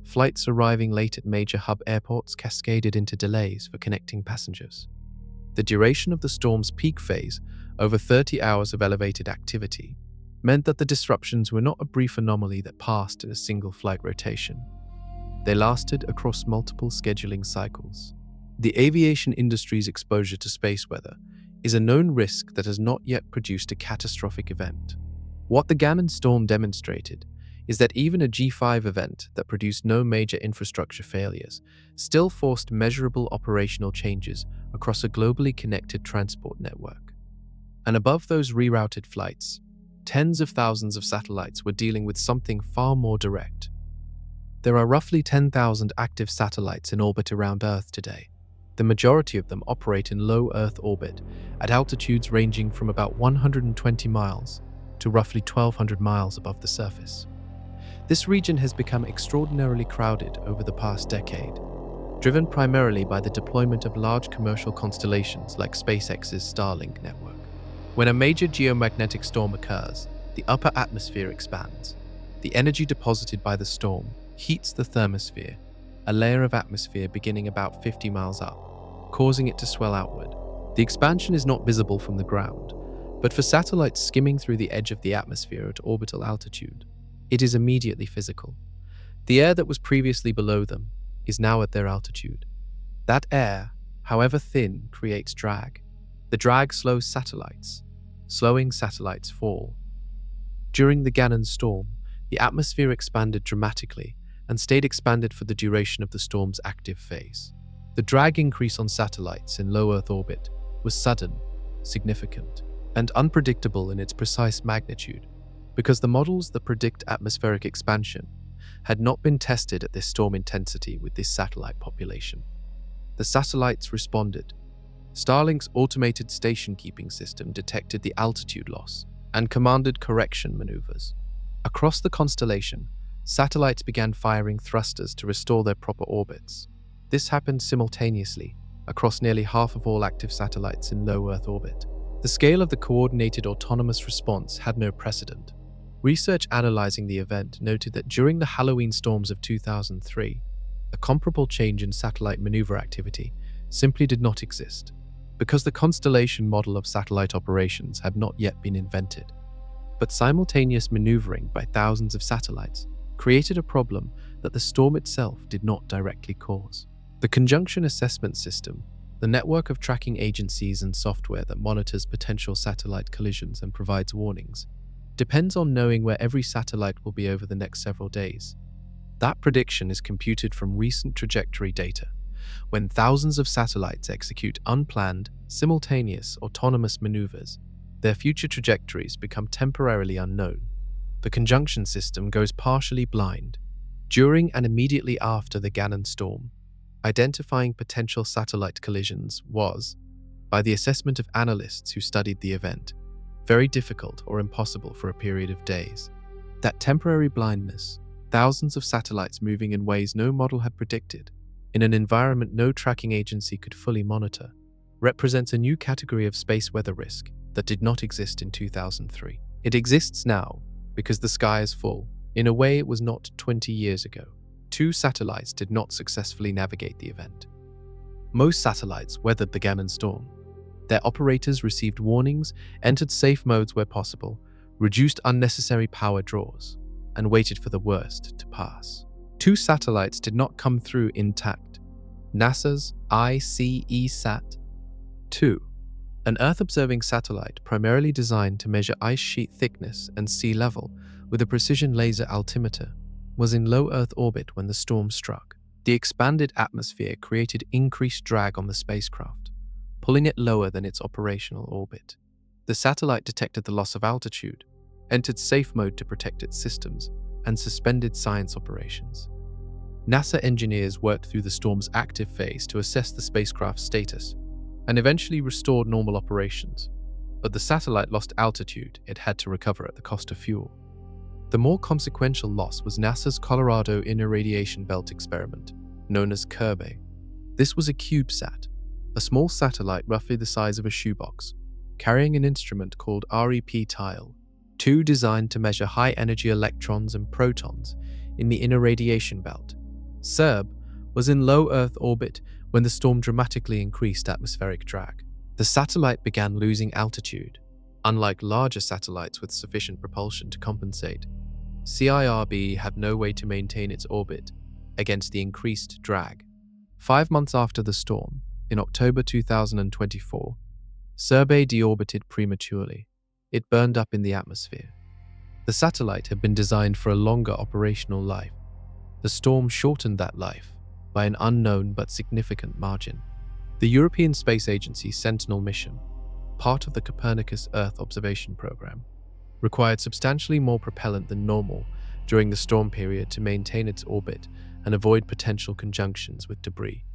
Flights arriving late at major hub airports cascaded into delays for connecting passengers. The duration of the storm's peak phase, over 30 hours of elevated activity, meant that the disruptions were not a brief anomaly that passed in a single flight rotation. They lasted across multiple scheduling cycles. The aviation industry's exposure to space weather is a known risk that has not yet produced a catastrophic event. What the Gannon storm demonstrated is that even a G5 event that produced no major infrastructure failures still forced measurable operational changes across a globally connected transport network. And above those rerouted flights, tens of thousands of satellites were dealing with something far more direct. There are roughly 10,000 active satellites in orbit around Earth today. The majority of them operate in low Earth orbit at altitudes ranging from about 120 miles to roughly 1,200 miles above the surface. This region has become extraordinarily crowded over the past decade, driven primarily by the deployment of large commercial constellations like SpaceX's Starlink network. When a major geomagnetic storm occurs, the upper atmosphere expands. The energy deposited by the storm heats the thermosphere, a layer of atmosphere beginning about 50 miles up, causing it to swell outward. The expansion is not visible from the ground, but for satellites skimming through the edge of the atmosphere at orbital altitude, it is immediately physical. The air that was previously below them is now at their altitude. That air, however thin, creates drag. The drag slows satellites. Slowing satellites fall. During the Gannon storm, the atmosphere expanded dramatically and stayed expanded for the duration of the storm's active phase. The drag increase on satellites in low Earth orbit was sudden, significant, and unpredictable in its precise magnitude, because the models that predict atmospheric expansion had not been tested at this storm intensity with this satellite population. The satellites responded. Starlink's automated station-keeping system detected the altitude loss and commanded correction maneuvers. Across the constellation, satellites began firing thrusters to restore their proper orbits. This happened simultaneously across nearly half of all active satellites in low Earth orbit. The scale of the coordinated autonomous response had no precedent. Research analyzing the event noted that during the Halloween storms of 2003, a comparable change in satellite maneuver activity simply did not exist, because the constellation model of satellite operations had not yet been invented. But simultaneous maneuvering by thousands of satellites created a problem that the storm itself did not directly cause. The Conjunction Assessment System, the network of tracking agencies and software that monitors potential satellite collisions and provides warnings, depends on knowing where every satellite will be over the next several days. That prediction is computed from recent trajectory data. When thousands of satellites execute unplanned, simultaneous, autonomous maneuvers, their future trajectories become temporarily unknown. The conjunction system goes partially blind. During and immediately after the Gannon storm, identifying potential satellite collisions was, by the assessment of analysts who studied the event, very difficult or impossible for a period of days. That temporary blindness, thousands of satellites moving in ways no model had predicted, in an environment no tracking agency could fully monitor, represents a new category of space weather risk that did not exist in 2003. It exists now because the sky is full, in a way it was not 20 years ago. 2 satellites did not successfully navigate the event. Most satellites weathered the Gannon storm. Their operators received warnings, entered safe modes where possible, reduced unnecessary power draws, and waited for the worst to pass. 2 satellites did not come through intact. NASA's ICESat-2, an Earth-observing satellite primarily designed to measure ice sheet thickness and sea level with a precision laser altimeter, was in low Earth orbit when the storm struck. The expanded atmosphere created increased drag on the spacecraft, pulling it lower than its operational orbit. The satellite detected the loss of altitude, entered safe mode to protect its systems, and suspended science operations. NASA engineers worked through the storm's active phase to assess the spacecraft's status, and eventually restored normal operations. But the satellite lost altitude it had to recover at the cost of fuel. The more consequential loss was NASA's Colorado Inner Radiation Belt experiment, known as Kirby. This was a CubeSat, a small satellite roughly the size of a shoebox, carrying an instrument called REP-TILE-2 designed to measure high-energy electrons and protons in the inner radiation belt. CIRB was in low Earth orbit when the storm dramatically increased atmospheric drag. The satellite began losing altitude. Unlike larger satellites with sufficient propulsion to compensate, CIRB had no way to maintain its orbit against the increased drag. 5 months after the storm, in October 2024, Survey deorbited prematurely. It burned up in the atmosphere. The satellite had been designed for a longer operational life. The storm shortened that life by an unknown but significant margin. The European Space Agency's Sentinel mission, part of the Copernicus Earth observation program, required substantially more propellant than normal during the storm period to maintain its orbit and avoid potential conjunctions with debris.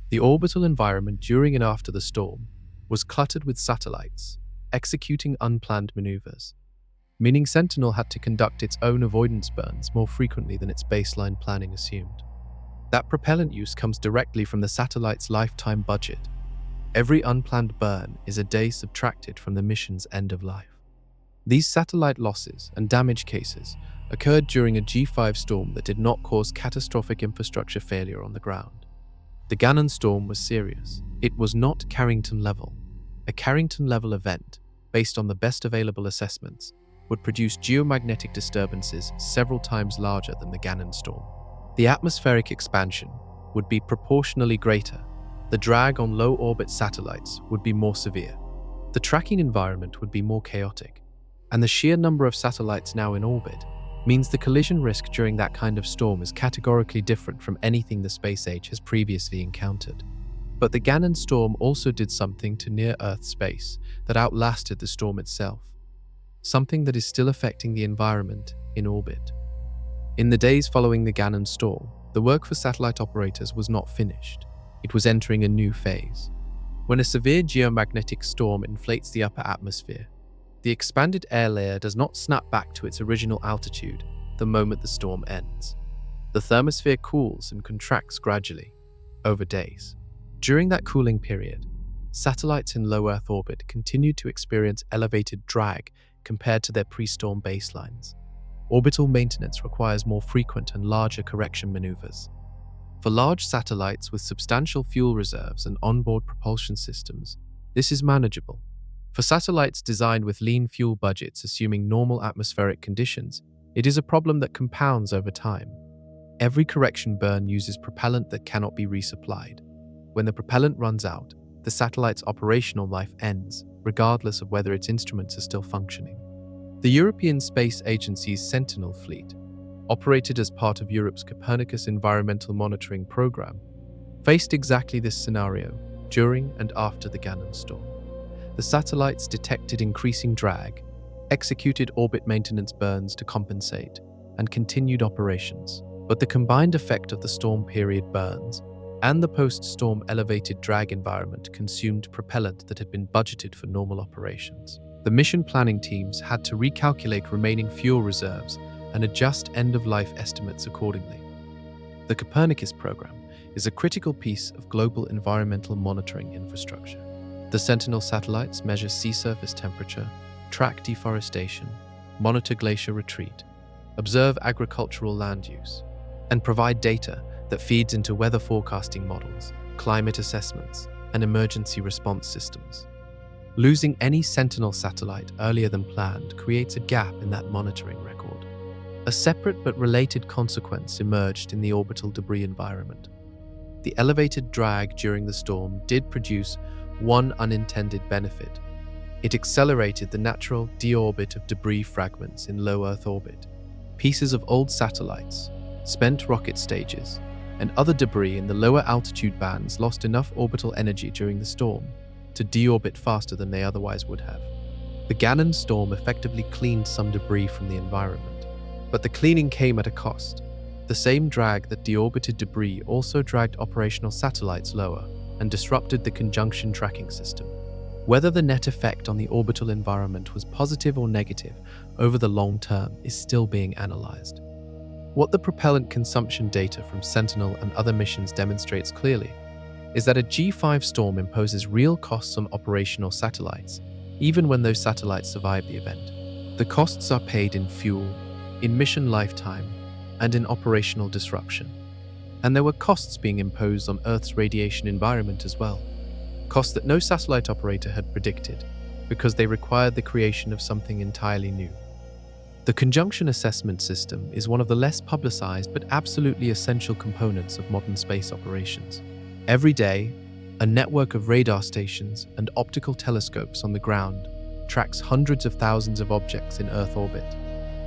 The orbital environment during and after the storm was cluttered with satellites, executing unplanned maneuvers, meaning Sentinel had to conduct its own avoidance burns more frequently than its baseline planning assumed. That propellant use comes directly from the satellite's lifetime budget. Every unplanned burn is a day subtracted from the mission's end of life. These satellite losses and damage cases occurred during a G5 storm that did not cause catastrophic infrastructure failure on the ground. The Gannon storm was serious. It was not Carrington level. A Carrington level event, based on the best available assessments, would produce geomagnetic disturbances several times larger than the Gannon storm. The atmospheric expansion would be proportionally greater. The drag on low-orbit satellites would be more severe. The tracking environment would be more chaotic. And the sheer number of satellites now in orbit means the collision risk during that kind of storm is categorically different from anything the space age has previously encountered. But the Gannon storm also did something to near-Earth space that outlasted the storm itself, something that is still affecting the environment in orbit. In the days following the Gannon storm, the work for satellite operators was not finished. It was entering a new phase. When a severe geomagnetic storm inflates the upper atmosphere, the expanded air layer does not snap back to its original altitude the moment the storm ends. The thermosphere cools and contracts gradually, over days. During that cooling period, satellites in low Earth orbit continued to experience elevated drag compared to their pre-storm baselines. Orbital maintenance requires more frequent and larger correction maneuvers. For large satellites with substantial fuel reserves and onboard propulsion systems, this is manageable. For satellites designed with lean fuel budgets assuming normal atmospheric conditions, it is a problem that compounds over time. Every correction burn uses propellant that cannot be resupplied. When the propellant runs out, the satellite's operational life ends, regardless of whether its instruments are still functioning. The European Space Agency's Sentinel fleet, operated as part of Europe's Copernicus Environmental Monitoring Program, faced exactly this scenario during and after the Gannon storm. The satellites detected increasing drag, executed orbit maintenance burns to compensate, and continued operations. But the combined effect of the storm period burns and the post-storm elevated drag environment consumed propellant that had been budgeted for normal operations. The mission planning teams had to recalculate remaining fuel reserves and adjust end-of-life estimates accordingly. The Copernicus program is a critical piece of global environmental monitoring infrastructure. The Sentinel satellites measure sea surface temperature, track deforestation, monitor glacier retreat, observe agricultural land use, and provide data that feeds into weather forecasting models, climate assessments, and emergency response systems. Losing any Sentinel satellite earlier than planned creates a gap in that monitoring record. A separate but related consequence emerged in the orbital debris environment. The elevated drag during the storm did produce one unintended benefit. It accelerated the natural deorbit of debris fragments in low Earth orbit. Pieces of old satellites, spent rocket stages, and other debris in the lower altitude bands lost enough orbital energy during the storm to deorbit faster than they otherwise would have. The Gannon storm effectively cleaned some debris from the environment, but the cleaning came at a cost. The same drag that deorbited debris also dragged operational satellites lower and disrupted the conjunction tracking system. Whether the net effect on the orbital environment was positive or negative over the long term is still being analyzed. What the propellant consumption data from Sentinel and other missions demonstrates clearly is that a G5 storm imposes real costs on operational satellites, even when those satellites survive the event. The costs are paid in fuel, in mission lifetime, and in operational disruption. And there were costs being imposed on Earth's radiation environment as well. costs that no satellite operator had predicted because they required the creation of something entirely new. The conjunction assessment system is one of the less publicized but absolutely essential components of modern space operations. Every day, a network of radar stations and optical telescopes on the ground tracks hundreds of thousands of objects in Earth orbit.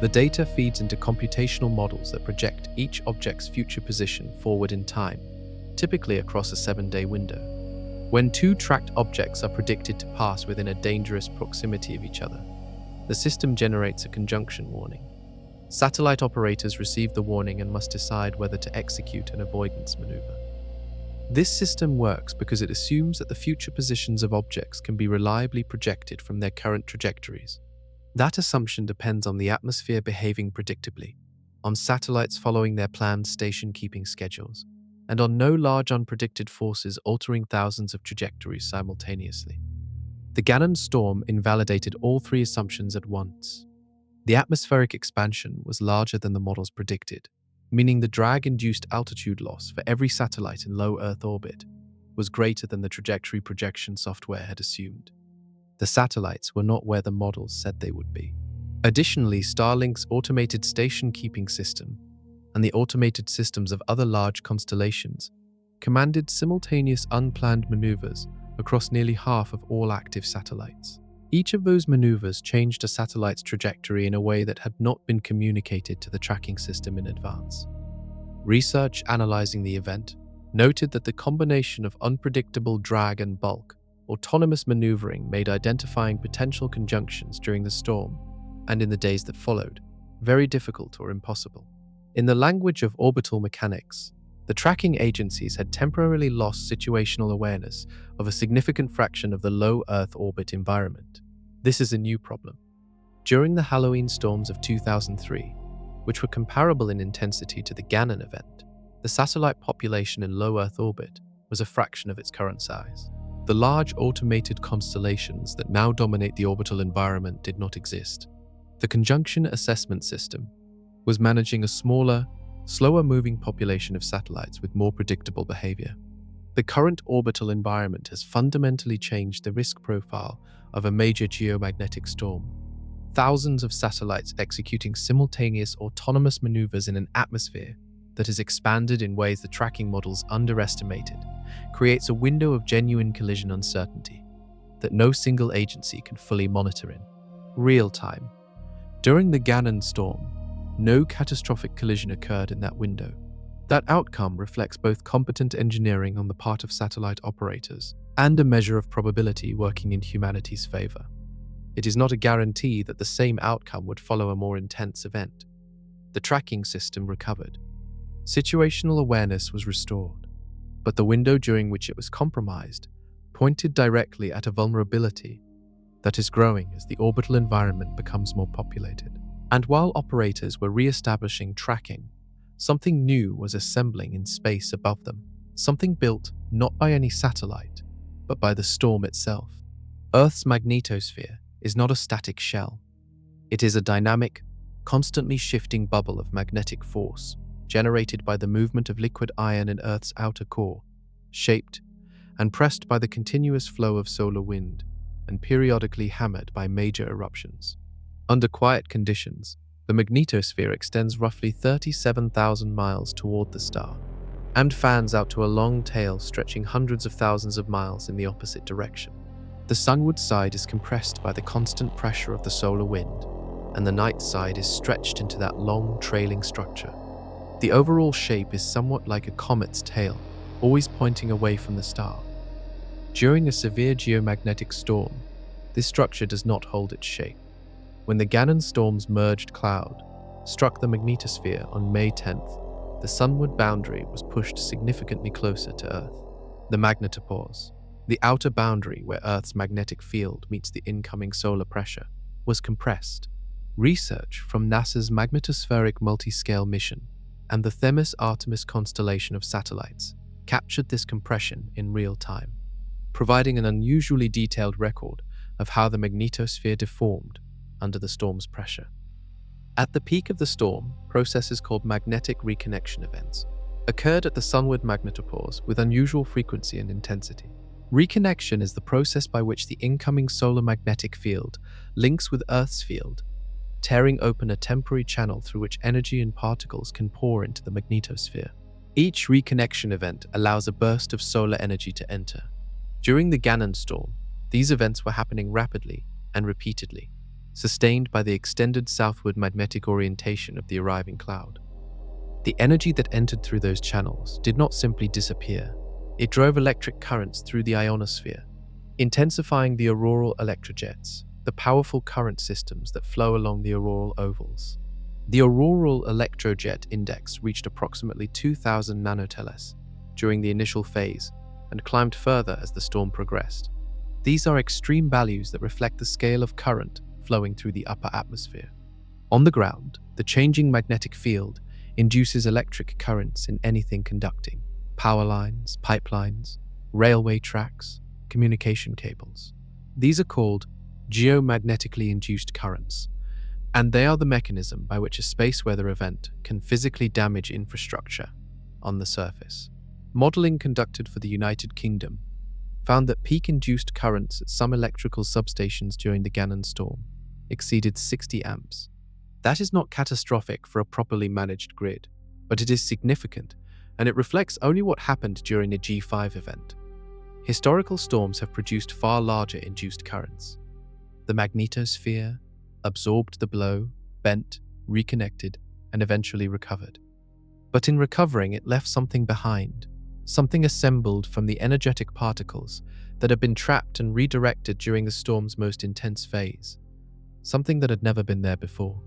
The data feeds into computational models that project each object's future position forward in time, typically across a 7-day window. When two tracked objects are predicted to pass within a dangerous proximity of each other, the system generates a conjunction warning. Satellite operators receive the warning and must decide whether to execute an avoidance maneuver. This system works because it assumes that the future positions of objects can be reliably projected from their current trajectories. That assumption depends on the atmosphere behaving predictably, on satellites following their planned station-keeping schedules, and on no large unpredicted forces altering thousands of trajectories simultaneously. The Gannon storm invalidated all three assumptions at once. The atmospheric expansion was larger than the models predicted, meaning the drag-induced altitude loss for every satellite in low Earth orbit was greater than the trajectory projection software had assumed. The satellites were not where the models said they would be. Additionally, Starlink's automated station-keeping system and the automated systems of other large constellations commanded simultaneous unplanned maneuvers across nearly half of all active satellites. Each of those maneuvers changed a satellite's trajectory in a way that had not been communicated to the tracking system in advance. Research analyzing the event noted that the combination of unpredictable drag and bulk, autonomous maneuvering made identifying potential conjunctions during the storm and in the days that followed very difficult or impossible. In the language of orbital mechanics, the tracking agencies had temporarily lost situational awareness of a significant fraction of the low Earth orbit environment. This is a new problem. During the Halloween storms of 2003, which were comparable in intensity to the Gannon event, the satellite population in low Earth orbit was a fraction of its current size. The large automated constellations that now dominate the orbital environment did not exist. The conjunction assessment system was managing a smaller, slower-moving population of satellites with more predictable behavior. The current orbital environment has fundamentally changed the risk profile of a major geomagnetic storm. Thousands of satellites executing simultaneous autonomous maneuvers in an atmosphere that has expanded in ways the tracking models underestimated creates a window of genuine collision uncertainty that no single agency can fully monitor in real time. During the Gannon storm, no catastrophic collision occurred in that window. That outcome reflects both competent engineering on the part of satellite operators and a measure of probability working in humanity's favor. It is not a guarantee that the same outcome would follow a more intense event. The tracking system recovered. Situational awareness was restored, but the window during which it was compromised pointed directly at a vulnerability that is growing as the orbital environment becomes more populated. And while operators were re-establishing tracking, something new was assembling in space above them, something built not by any satellite, but by the storm itself. Earth's magnetosphere is not a static shell. It is a dynamic, constantly shifting bubble of magnetic force generated by the movement of liquid iron in Earth's outer core, shaped and pressed by the continuous flow of solar wind, and periodically hammered by major eruptions. Under quiet conditions, the magnetosphere extends roughly 37,000 miles toward the star, and fans out to a long tail stretching hundreds of thousands of miles in the opposite direction. The sunward side is compressed by the constant pressure of the solar wind, and the night side is stretched into that long, trailing structure. The overall shape is somewhat like a comet's tail, always pointing away from the star. During a severe geomagnetic storm, this structure does not hold its shape. When the Gannon storm's merged cloud struck the magnetosphere on May 10th, the sunward boundary was pushed significantly closer to Earth. The magnetopause, the outer boundary where Earth's magnetic field meets the incoming solar pressure, was compressed. Research from NASA's magnetospheric multiscale mission and the Themis-Artemis constellation of satellites captured this compression in real time, providing an unusually detailed record of how the magnetosphere deformed under the storm's pressure. At the peak of the storm, processes called magnetic reconnection events occurred at the sunward magnetopause with unusual frequency and intensity. Reconnection is the process by which the incoming solar magnetic field links with Earth's field, tearing open a temporary channel through which energy and particles can pour into the magnetosphere. Each reconnection event allows a burst of solar energy to enter. During the Gannon storm, these events were happening rapidly and repeatedly, sustained by the extended southward magnetic orientation of the arriving cloud. The energy that entered through those channels did not simply disappear. It drove electric currents through the ionosphere, intensifying the auroral electrojets, the powerful current systems that flow along the auroral ovals. The auroral electrojet index reached approximately 2,000 nanoteles during the initial phase and climbed further as the storm progressed. These are extreme values that reflect the scale of current flowing through the upper atmosphere. On the ground, the changing magnetic field induces electric currents in anything conducting: power lines, pipelines, railway tracks, communication cables. These are called geomagnetically induced currents, and they are the mechanism by which a space weather event can physically damage infrastructure on the surface. Modeling conducted for the United Kingdom found that peak-induced currents at some electrical substations during the Gannon storm exceeded 60 amps. That is not catastrophic for a properly managed grid, but it is significant, and it reflects only what happened during a G5 event. Historical storms have produced far larger induced currents. The magnetosphere absorbed the blow, bent, reconnected, and eventually recovered. But in recovering, it left something behind, something assembled from the energetic particles that had been trapped and redirected during the storm's most intense phase, something that had never been there before.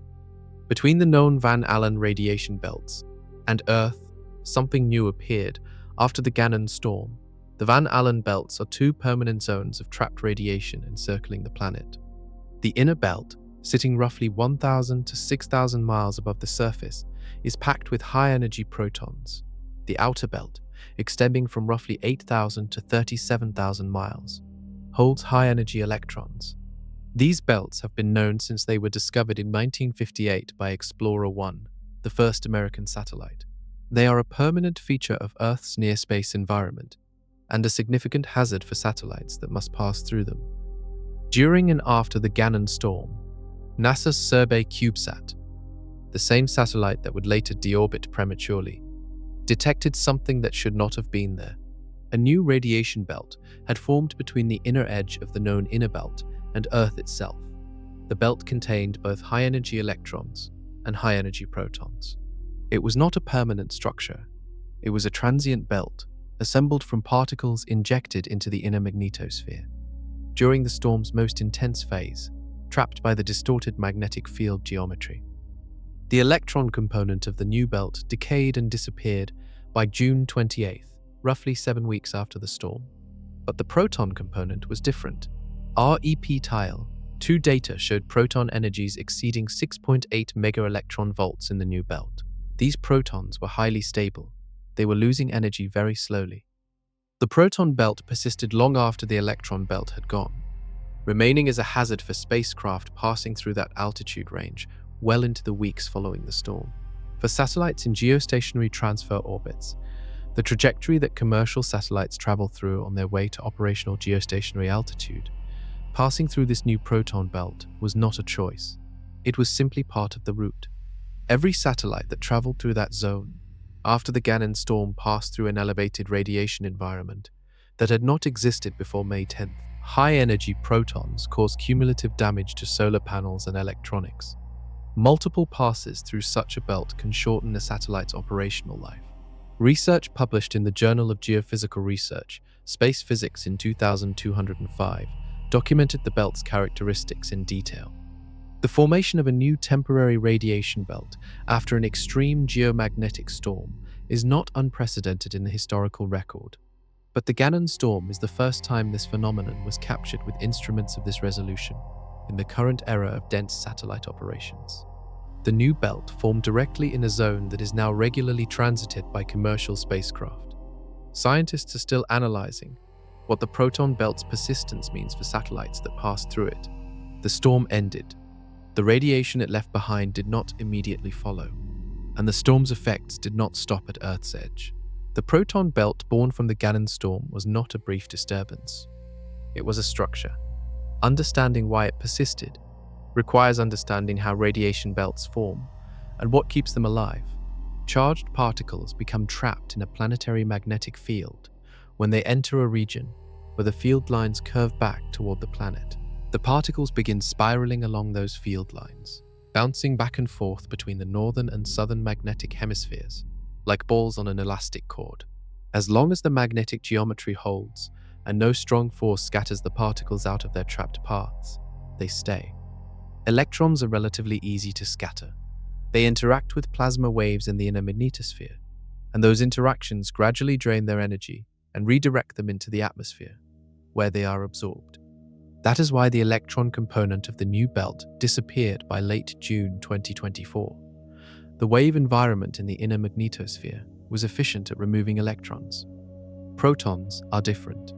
Between the known Van Allen radiation belts and Earth, something new appeared after the Gannon storm. The Van Allen belts are two permanent zones of trapped radiation encircling the planet. The inner belt, sitting roughly 1,000 to 6,000 miles above the surface, is packed with high-energy protons. The outer belt, extending from roughly 8,000 to 37,000 miles, holds high-energy electrons. These belts have been known since they were discovered in 1958 by Explorer 1, the first American satellite. They are a permanent feature of Earth's near-space environment and a significant hazard for satellites that must pass through them. During and after the Gannon storm, NASA's Survey CubeSat, the same satellite that would later deorbit prematurely, detected something that should not have been there. A new radiation belt had formed between the inner edge of the known inner belt and Earth itself. The belt contained both high-energy electrons and high-energy protons. It was not a permanent structure. It was a transient belt, assembled from particles injected into the inner magnetosphere. During the storm's most intense phase, trapped by the distorted magnetic field geometry. The electron component of the new belt decayed and disappeared by June 28th, roughly 7 weeks after the storm. But the proton component was different. REP tile 2 data showed proton energies exceeding 6.8 megaelectron volts in the new belt. These protons were highly stable. They were losing energy very slowly. The proton belt persisted long after the electron belt had gone, remaining as a hazard for spacecraft passing through that altitude range well into the weeks following the storm. For satellites in geostationary transfer orbits, the trajectory that commercial satellites travel through on their way to operational geostationary altitude, passing through this new proton belt was not a choice. It was simply part of the route. Every satellite that traveled through that zone after the Gannon storm passed through an elevated radiation environment that had not existed before May 10th. High-energy protons cause cumulative damage to solar panels and electronics. Multiple passes through such a belt can shorten a satellite's operational life. Research published in the Journal of Geophysical Research, Space Physics in 2205, documented the belt's characteristics in detail. The formation of a new temporary radiation belt after an extreme geomagnetic storm is not unprecedented in the historical record, but the Gannon storm is the first time this phenomenon was captured with instruments of this resolution in the current era of dense satellite operations. The new belt formed directly in a zone that is now regularly transited by commercial spacecraft. Scientists are still analyzing what the proton belt's persistence means for satellites that pass through it. The storm ended. The radiation it left behind did not immediately follow, and the storm's effects did not stop at Earth's edge. The proton belt born from the Gannon storm was not a brief disturbance. It was a structure. Understanding why it persisted requires understanding how radiation belts form and what keeps them alive. Charged particles become trapped in a planetary magnetic field when they enter a region where the field lines curve back toward the planet. The particles begin spiraling along those field lines, bouncing back and forth between the northern and southern magnetic hemispheres, like balls on an elastic cord. As long as the magnetic geometry holds and no strong force scatters the particles out of their trapped paths, they stay. Electrons are relatively easy to scatter. They interact with plasma waves in the inner magnetosphere, and those interactions gradually drain their energy and redirect them into the atmosphere, where they are absorbed. That is why the electron component of the new belt disappeared by late June 2024. The wave environment in the inner magnetosphere was efficient at removing electrons. Protons are different.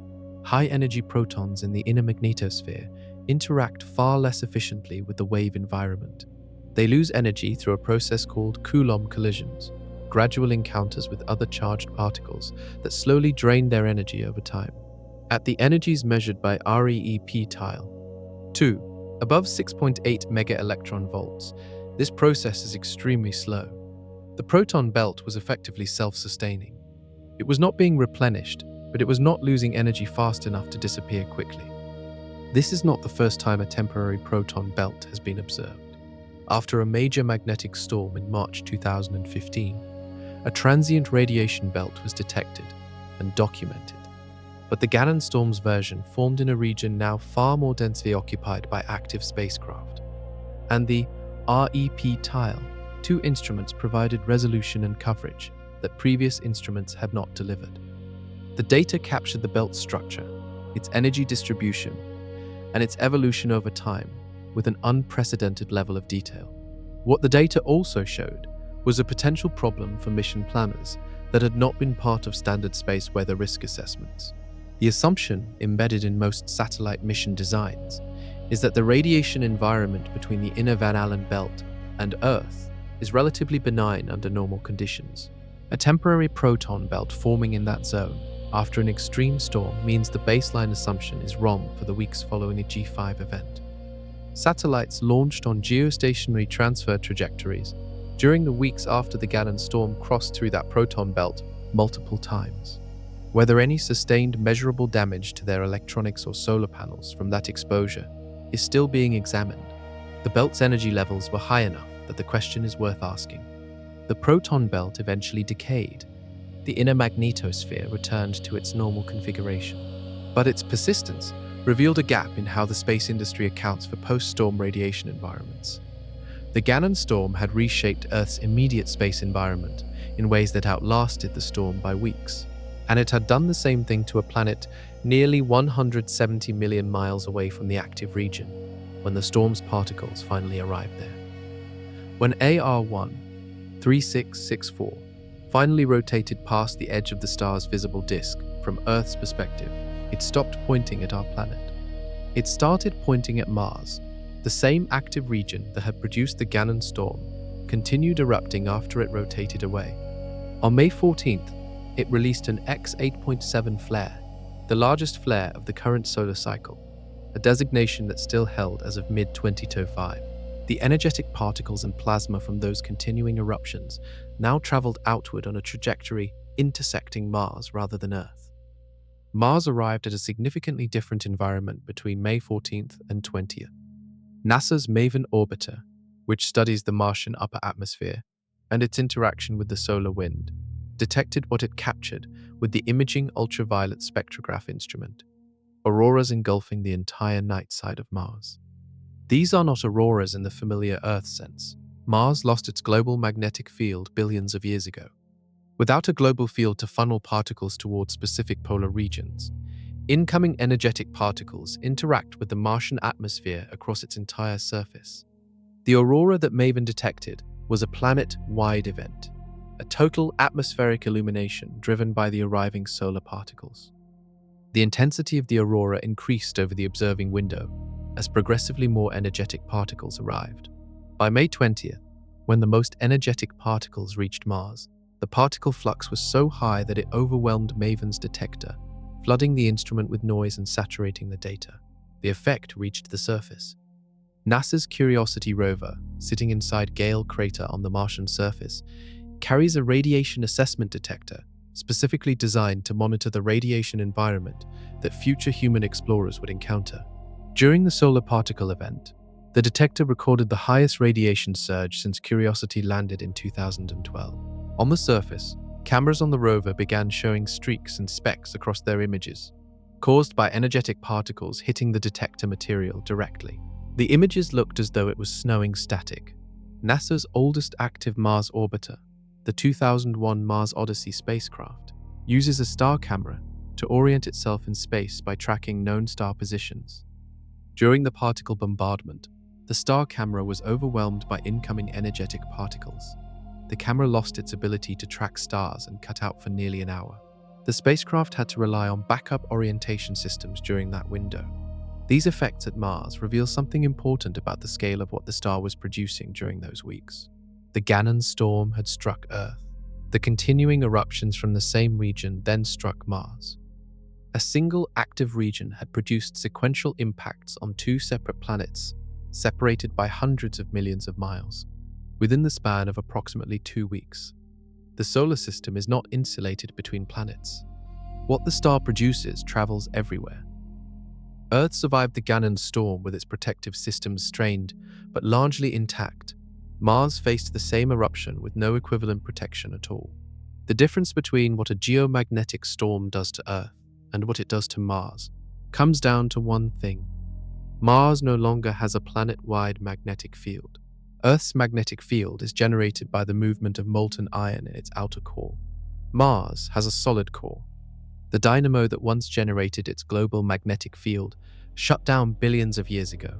High-energy protons in the inner magnetosphere interact far less efficiently with the wave environment. They lose energy through a process called Coulomb collisions, gradual encounters with other charged particles that slowly drain their energy over time. At the energies measured by REEP tile 2, above 6.8 mega-electron volts, this process is extremely slow. The proton belt was effectively self-sustaining. It was not being replenished, but it was not losing energy fast enough to disappear quickly. This is not the first time a temporary proton belt has been observed. After a major magnetic storm in March 2015, a transient radiation belt was detected and documented. But the Gannon storm's version formed in a region now far more densely occupied by active spacecraft. And the REP tile 2 instruments provided resolution and coverage that previous instruments had not delivered. The data captured the belt's structure, its energy distribution, and its evolution over time with an unprecedented level of detail. What the data also showed was a potential problem for mission planners that had not been part of standard space weather risk assessments. The assumption embedded in most satellite mission designs is that the radiation environment between the inner Van Allen belt and Earth is relatively benign under normal conditions. A temporary proton belt forming in that zone after an extreme storm means the baseline assumption is wrong for the weeks following a G5 event. Satellites launched on geostationary transfer trajectories during the weeks after the Gannon storm crossed through that proton belt multiple times. Whether any sustained measurable damage to their electronics or solar panels from that exposure is still being examined. The belt's energy levels were high enough that the question is worth asking. The proton belt eventually decayed. The inner magnetosphere returned to its normal configuration. But its persistence revealed a gap in how the space industry accounts for post-storm radiation environments. The Gannon storm had reshaped Earth's immediate space environment in ways that outlasted the storm by weeks. And it had done the same thing to a planet nearly 170 million miles away from the active region when the storm's particles finally arrived there. When AR-1-3664 finally rotated past the edge of the star's visible disk from Earth's perspective, it stopped pointing at our planet. It started pointing at Mars. The same active region that had produced the Gannon storm continued erupting after it rotated away. On May 14th, it released an X8.7 flare, the largest flare of the current solar cycle, a designation that's still held as of mid-2005. The energetic particles and plasma from those continuing eruptions now traveled outward on a trajectory intersecting Mars rather than Earth. Mars arrived at a significantly different environment between May 14th and 20th. NASA's MAVEN orbiter, which studies the Martian upper atmosphere and its interaction with the solar wind, detected what it captured with the imaging ultraviolet spectrograph instrument, auroras engulfing the entire night side of Mars. These are not auroras in the familiar Earth sense. Mars lost its global magnetic field billions of years ago. Without a global field to funnel particles towards specific polar regions, incoming energetic particles interact with the Martian atmosphere across its entire surface. The aurora that MAVEN detected was a planet-wide event, a total atmospheric illumination driven by the arriving solar particles. The intensity of the aurora increased over the observing window as progressively more energetic particles arrived. By May 20th, when the most energetic particles reached Mars, the The particle flux was so high that it overwhelmed MAVEN's detector, flooding the instrument with noise and saturating the data. The effect reached the surface. NASA's Curiosity rover, sitting inside Gale crater on the Martian surface, carries a radiation assessment detector specifically designed to monitor the radiation environment that future human explorers would encounter. During the solar particle event, the detector recorded the highest radiation surge since Curiosity landed in 2012. On the surface, cameras on the rover began showing streaks and specks across their images, caused by energetic particles hitting the detector material directly. The images looked as though it was snowing static. NASA's oldest active Mars orbiter, the 2001 Mars Odyssey spacecraft, uses a star camera to orient itself in space by tracking known star positions. During the particle bombardment, the star camera was overwhelmed by incoming energetic particles. The camera lost its ability to track stars and cut out for nearly an hour. The spacecraft had to rely on backup orientation systems during that window. These effects at Mars reveal something important about the scale of what the star was producing during those weeks. The Gannon storm had struck Earth. The continuing eruptions from the same region then struck Mars. A single active region had produced sequential impacts on two separate planets, separated by hundreds of millions of miles, within the span of approximately 2 weeks. The solar system is not insulated between planets. What the star produces travels everywhere. Earth survived the Gannon storm with its protective systems strained, but largely intact. Mars faced the same eruption with no equivalent protection at all. The difference between what a geomagnetic storm does to Earth and what it does to Mars comes down to one thing. Mars no longer has a planet-wide magnetic field. Earth's magnetic field is generated by the movement of molten iron in its outer core. Mars has a solid core. The dynamo that once generated its global magnetic field shut down billions of years ago.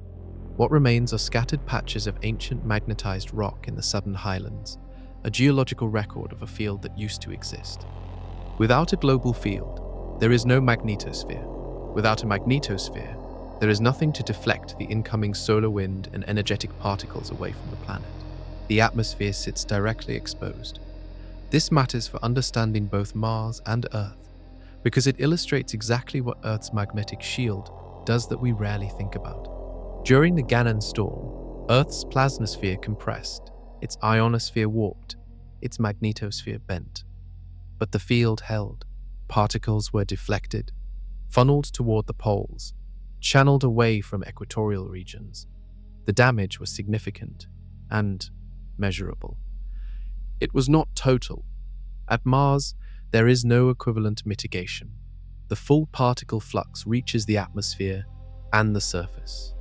What remains are scattered patches of ancient magnetized rock in the southern highlands, a geological record of a field that used to exist. Without a global field, there is no magnetosphere. Without a magnetosphere, there is nothing to deflect the incoming solar wind and energetic particles away from the planet. The atmosphere sits directly exposed. This matters for understanding both Mars and Earth, because it illustrates exactly what Earth's magnetic shield does that we rarely think about. During the Gannon storm, Earth's plasmasphere compressed, its ionosphere warped, its magnetosphere bent. But the field held. Particles were deflected, funneled toward the poles, channeled away from equatorial regions. The damage was significant and measurable. It was not total. At Mars, there is no equivalent mitigation. The full particle flux reaches the atmosphere and the surface.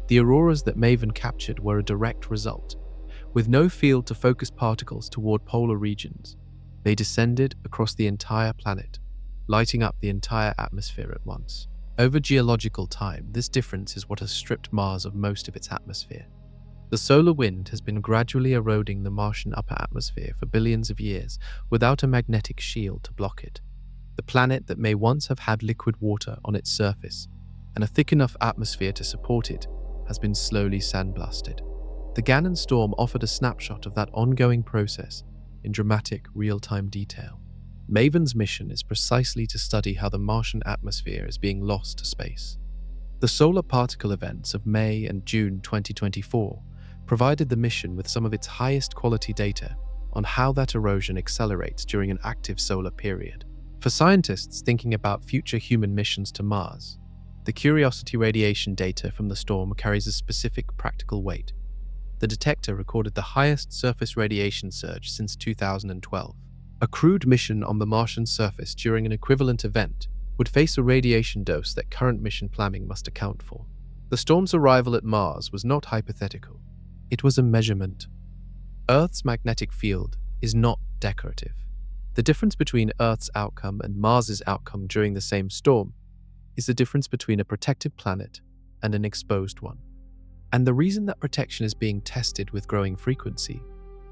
The auroras that MAVEN captured were a direct result. With no field to focus particles toward polar regions, they descended across the entire planet, lighting up the entire atmosphere at once. Over geological time, this difference is what has stripped Mars of most of its atmosphere. The solar wind has been gradually eroding the Martian upper atmosphere for billions of years without a magnetic shield to block it. The planet that may once have had liquid water on its surface and a thick enough atmosphere to support it has been slowly sandblasted. The Gannon storm offered a snapshot of that ongoing process in dramatic, real-time detail. MAVEN's mission is precisely to study how the Martian atmosphere is being lost to space. The solar particle events of May and June 2024 provided the mission with some of its highest quality data on how that erosion accelerates during an active solar period. For scientists thinking about future human missions to Mars, the Curiosity radiation data from the storm carries a specific practical weight. The detector recorded the highest surface radiation surge since 2012. A crewed mission on the Martian surface during an equivalent event would face a radiation dose that current mission planning must account for. The storm's arrival at Mars was not hypothetical. It was a measurement. Earth's magnetic field is not decorative. The difference between Earth's outcome and Mars's outcome during the same storm is the difference between a protected planet and an exposed one. And the reason that protection is being tested with growing frequency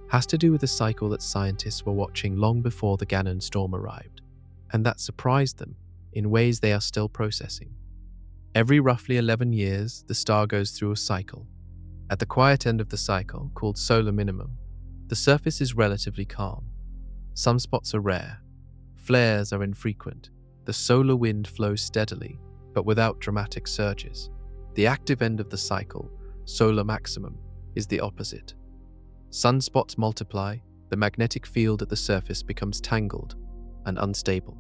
has to do with a cycle that scientists were watching long before the Gannon storm arrived, and that surprised them in ways they are still processing. Every roughly 11 years, the star goes through a cycle. At the quiet end of the cycle, called solar minimum, the surface is relatively calm. Sunspots are rare. Flares are infrequent. The solar wind flows steadily, but without dramatic surges. The active end of the cycle, solar maximum, is the opposite. Sunspots multiply, the magnetic field at the surface becomes tangled and unstable.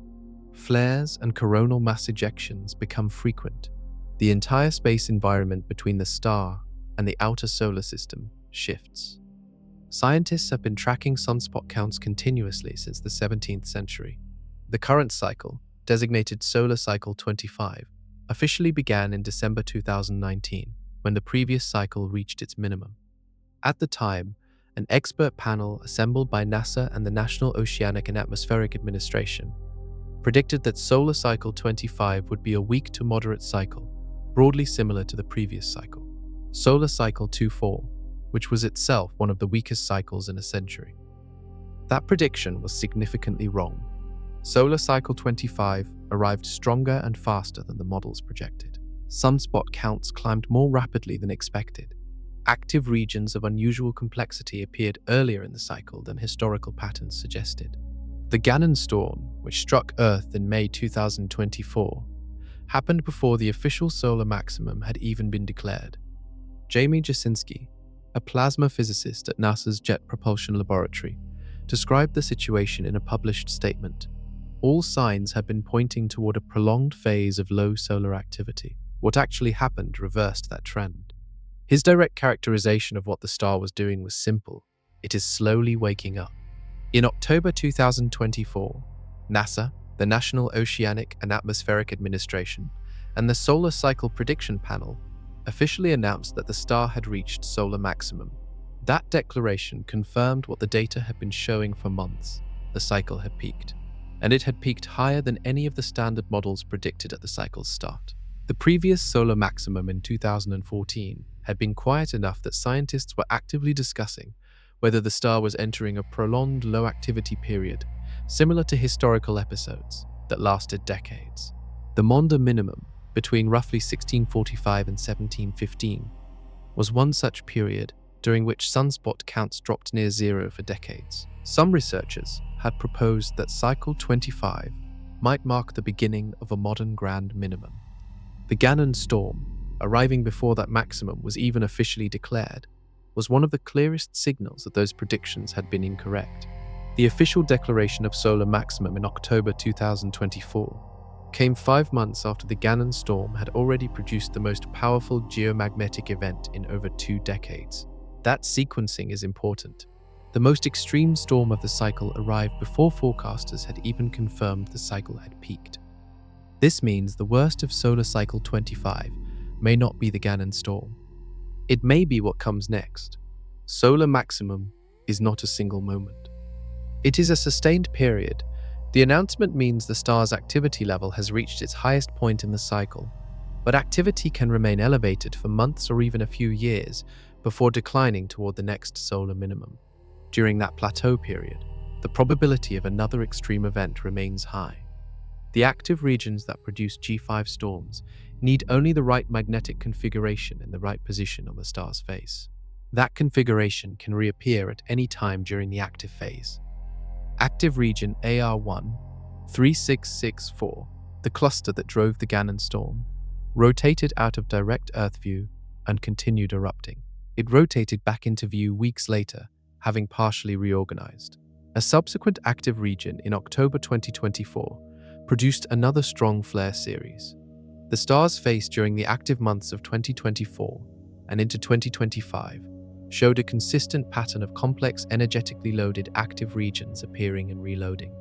Flares and coronal mass ejections become frequent. The entire space environment between the star and the outer solar system shifts. Scientists have been tracking sunspot counts continuously since the 17th century. The current cycle, designated Solar Cycle 25, officially began in December 2019, when the previous cycle reached its minimum. At the time, an expert panel assembled by NASA and the National Oceanic and Atmospheric Administration predicted that Solar Cycle 25 would be a weak to moderate cycle, broadly similar to the previous cycle, Solar Cycle 24, which was itself one of the weakest cycles in a century. That prediction was significantly wrong. Solar Cycle 25 arrived stronger and faster than the models projected. Sunspot counts climbed more rapidly than expected. Active regions of unusual complexity appeared earlier in the cycle than historical patterns suggested. The Gannon storm, which struck Earth in May 2024, happened before the official solar maximum had even been declared. Jamie Jasinski, a plasma physicist at NASA's Jet Propulsion Laboratory, described the situation in a published statement. All signs had been pointing toward a prolonged phase of low solar activity. What actually happened reversed that trend. His direct characterization of what the star was doing was simple. It is slowly waking up. In October 2024, NASA, the National Oceanic and Atmospheric Administration, and the Solar Cycle Prediction Panel officially announced that the star had reached solar maximum. That declaration confirmed what the data had been showing for months. The cycle had peaked, and it had peaked higher than any of the standard models predicted at the cycle's start. The previous solar maximum in 2014 had been quiet enough that scientists were actively discussing whether the star was entering a prolonged low-activity period, similar to historical episodes that lasted decades. The Maunder minimum, between roughly 1645 and 1715, was one such period during which sunspot counts dropped near zero for decades. Some researchers had proposed that Cycle 25 might mark the beginning of a modern grand minimum. The Gannon storm, arriving before that maximum was even officially declared, was one of the clearest signals that those predictions had been incorrect. The official declaration of solar maximum in October 2024 came 5 months after the Gannon storm had already produced the most powerful geomagnetic event in over 2 decades. That sequencing is important. The most extreme storm of the cycle arrived before forecasters had even confirmed the cycle had peaked. This means the worst of Solar Cycle 25 may not be the Gannon storm. It may be what comes next. Solar maximum is not a single moment. It is a sustained period. The announcement means the star's activity level has reached its highest point in the cycle, but activity can remain elevated for months or even a few years before declining toward the next solar minimum. During that plateau period, the probability of another extreme event remains high. The active regions that produce G5 storms need only the right magnetic configuration in the right position on the star's face. That configuration can reappear at any time during the active phase. Active region AR1 3664, the cluster that drove the Gannon storm, rotated out of direct Earth view and continued erupting. It rotated back into view weeks later, having partially reorganized. A subsequent active region in October 2024 produced another strong flare series. The star's face during the active months of 2024 and into 2025 showed a consistent pattern of complex energetically loaded active regions appearing and reloading.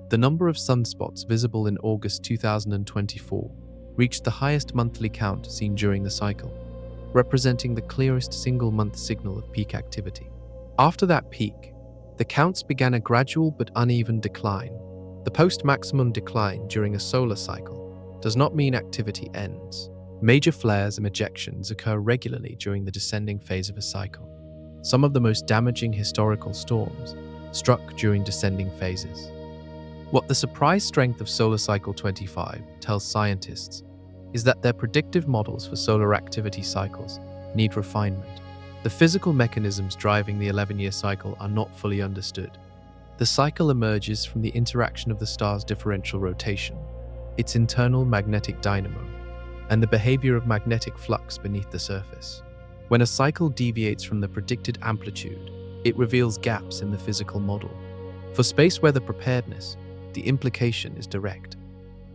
The number of sunspots visible in August 2024 reached the highest monthly count seen during the cycle, representing the clearest single-month signal of peak activity. After that peak, the counts began a gradual but uneven decline. The post-maximum decline during a solar cycle does not mean activity ends. Major flares and ejections occur regularly during the descending phase of a cycle. Some of the most damaging historical storms struck during descending phases. What the surprise strength of Solar Cycle 25 tells scientists is that their predictive models for solar activity cycles need refinement. The physical mechanisms driving the 11-year cycle are not fully understood. The cycle emerges from the interaction of the star's differential rotation, its internal magnetic dynamo, and the behavior of magnetic flux beneath the surface. When a cycle deviates from the predicted amplitude, it reveals gaps in the physical model. For space weather preparedness, the implication is direct.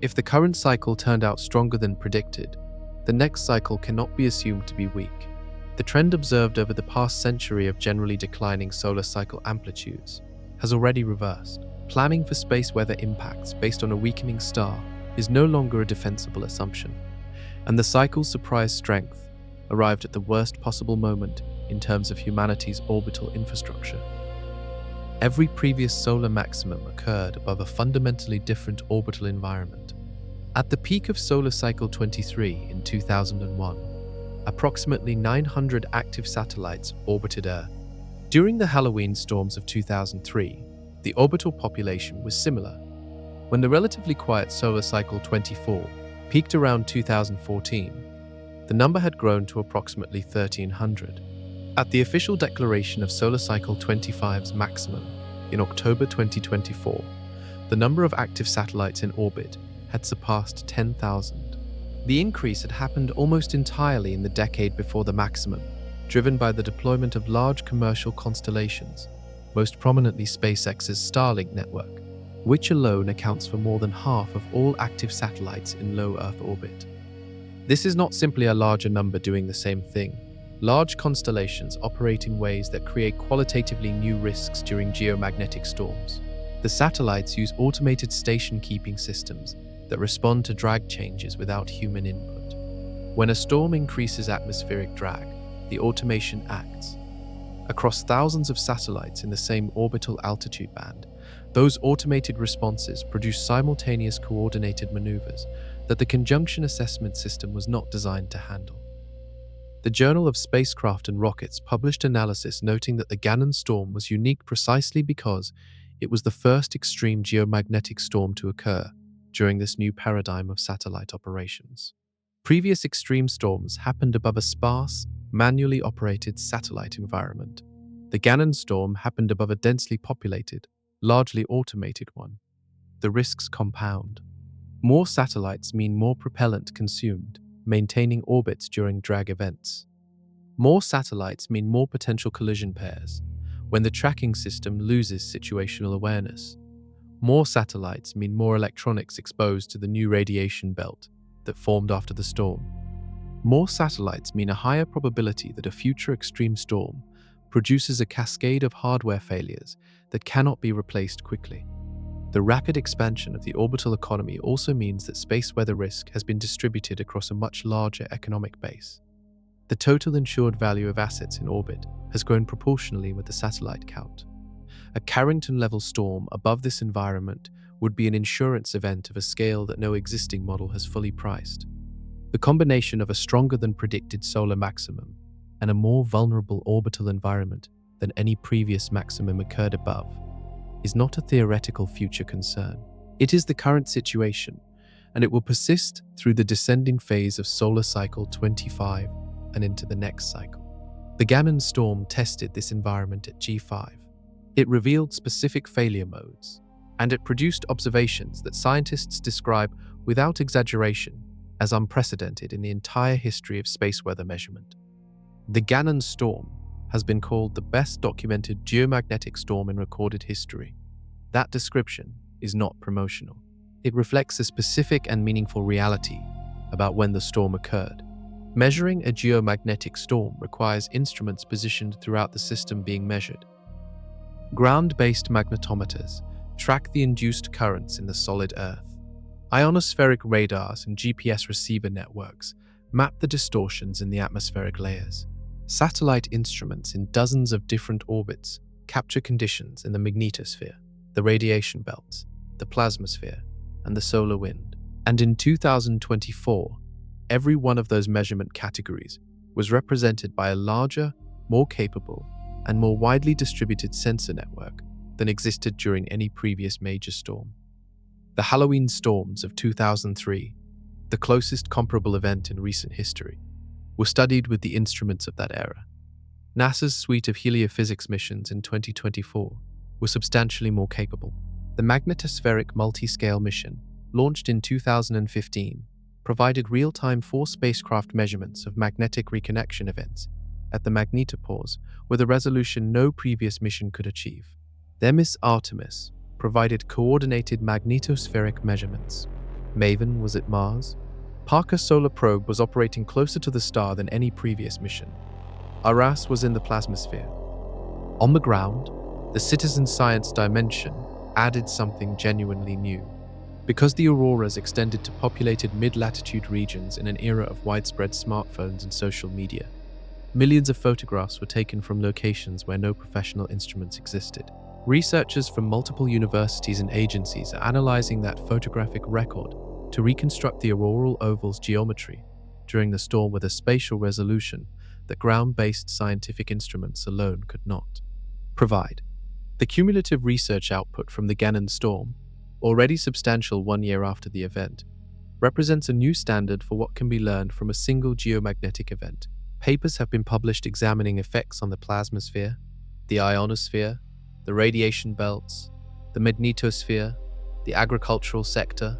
If the current cycle turned out stronger than predicted, the next cycle cannot be assumed to be weak. The trend observed over the past century of generally declining solar cycle amplitudes has already reversed. Planning for space weather impacts based on a weakening star is no longer a defensible assumption, and the cycle's surprise strength arrived at the worst possible moment in terms of humanity's orbital infrastructure. Every previous solar maximum occurred above a fundamentally different orbital environment. At the peak of solar cycle 23 in 2001, approximately 900 active satellites orbited Earth. During the Halloween storms of 2003, the orbital population was similar. When the relatively quiet solar cycle 24 peaked around 2014, the number had grown to approximately 1,300. At the official declaration of solar cycle 25's maximum in October 2024, the number of active satellites in orbit had surpassed 10,000. The increase had happened almost entirely in the decade before the maximum, driven by the deployment of large commercial constellations, most prominently SpaceX's Starlink network, which alone accounts for more than half of all active satellites in low Earth orbit. This is not simply a larger number doing the same thing. Large constellations operate in ways that create qualitatively new risks during geomagnetic storms. The satellites use automated station-keeping systems that respond to drag changes without human input. When a storm increases atmospheric drag, the automation acts. Across thousands of satellites in the same orbital altitude band, those automated responses produce simultaneous coordinated maneuvers that the conjunction assessment system was not designed to handle. The Journal of Spacecraft and Rockets published analysis noting that the Gannon storm was unique precisely because it was the first extreme geomagnetic storm to occur during this new paradigm of satellite operations. Previous extreme storms happened above a sparse, manually operated satellite environment. The Gannon storm happened above a densely populated, largely automated one. The risks compound. More satellites mean more propellant consumed, maintaining orbits during drag events. More satellites mean more potential collision pairs, when the tracking system loses situational awareness. More satellites mean more electronics exposed to the new radiation belt that formed after the storm. More satellites mean a higher probability that a future extreme storm produces a cascade of hardware failures that cannot be replaced quickly. The rapid expansion of the orbital economy also means that space weather risk has been distributed across a much larger economic base. The total insured value of assets in orbit has grown proportionally with the satellite count. A Carrington-level storm above this environment would be an insurance event of a scale that no existing model has fully priced. The combination of a stronger than predicted solar maximum and a more vulnerable orbital environment than any previous maximum occurred above is not a theoretical future concern. It is the current situation, and it will persist through the descending phase of solar cycle 25 and into the next cycle. The Gannon storm tested this environment at G5. It revealed specific failure modes, and it produced observations that scientists describe without exaggeration as unprecedented in the entire history of space weather measurement. The Gannon storm has been called the best documented geomagnetic storm in recorded history. That description is not promotional. It reflects a specific and meaningful reality about when the storm occurred. Measuring a geomagnetic storm requires instruments positioned throughout the system being measured. Ground-based magnetometers track the induced currents in the solid Earth. Ionospheric radars and GPS receiver networks map the distortions in the atmospheric layers. Satellite instruments in dozens of different orbits capture conditions in the magnetosphere, the radiation belts, the plasmasphere, and the solar wind. And in 2024, every one of those measurement categories was represented by a larger, more capable, and more widely distributed sensor network than existed during any previous major storm. The Halloween storms of 2003, the closest comparable event in recent history, were studied with the instruments of that era. NASA's suite of heliophysics missions in 2024 were substantially more capable. The magnetospheric multi-scale mission, launched in 2015, provided real-time 4 spacecraft measurements of magnetic reconnection events at the magnetopause with a resolution no previous mission could achieve. Themis Artemis provided coordinated magnetospheric measurements. MAVEN was at Mars. Parker Solar Probe was operating closer to the star than any previous mission. Aras was in the plasmasphere. On the ground, the citizen science dimension added something genuinely new. Because the auroras extended to populated mid-latitude regions in an era of widespread smartphones and social media, millions of photographs were taken from locations where no professional instruments existed. Researchers from multiple universities and agencies are analyzing that photographic record to reconstruct the auroral oval's geometry during the storm with a spatial resolution that ground-based scientific instruments alone could not provide. The cumulative research output from the Gannon storm, already substantial 1 year after the event, represents a new standard for what can be learned from a single geomagnetic event. Papers have been published examining effects on the plasmasphere, the ionosphere, the radiation belts, the magnetosphere, the agricultural sector,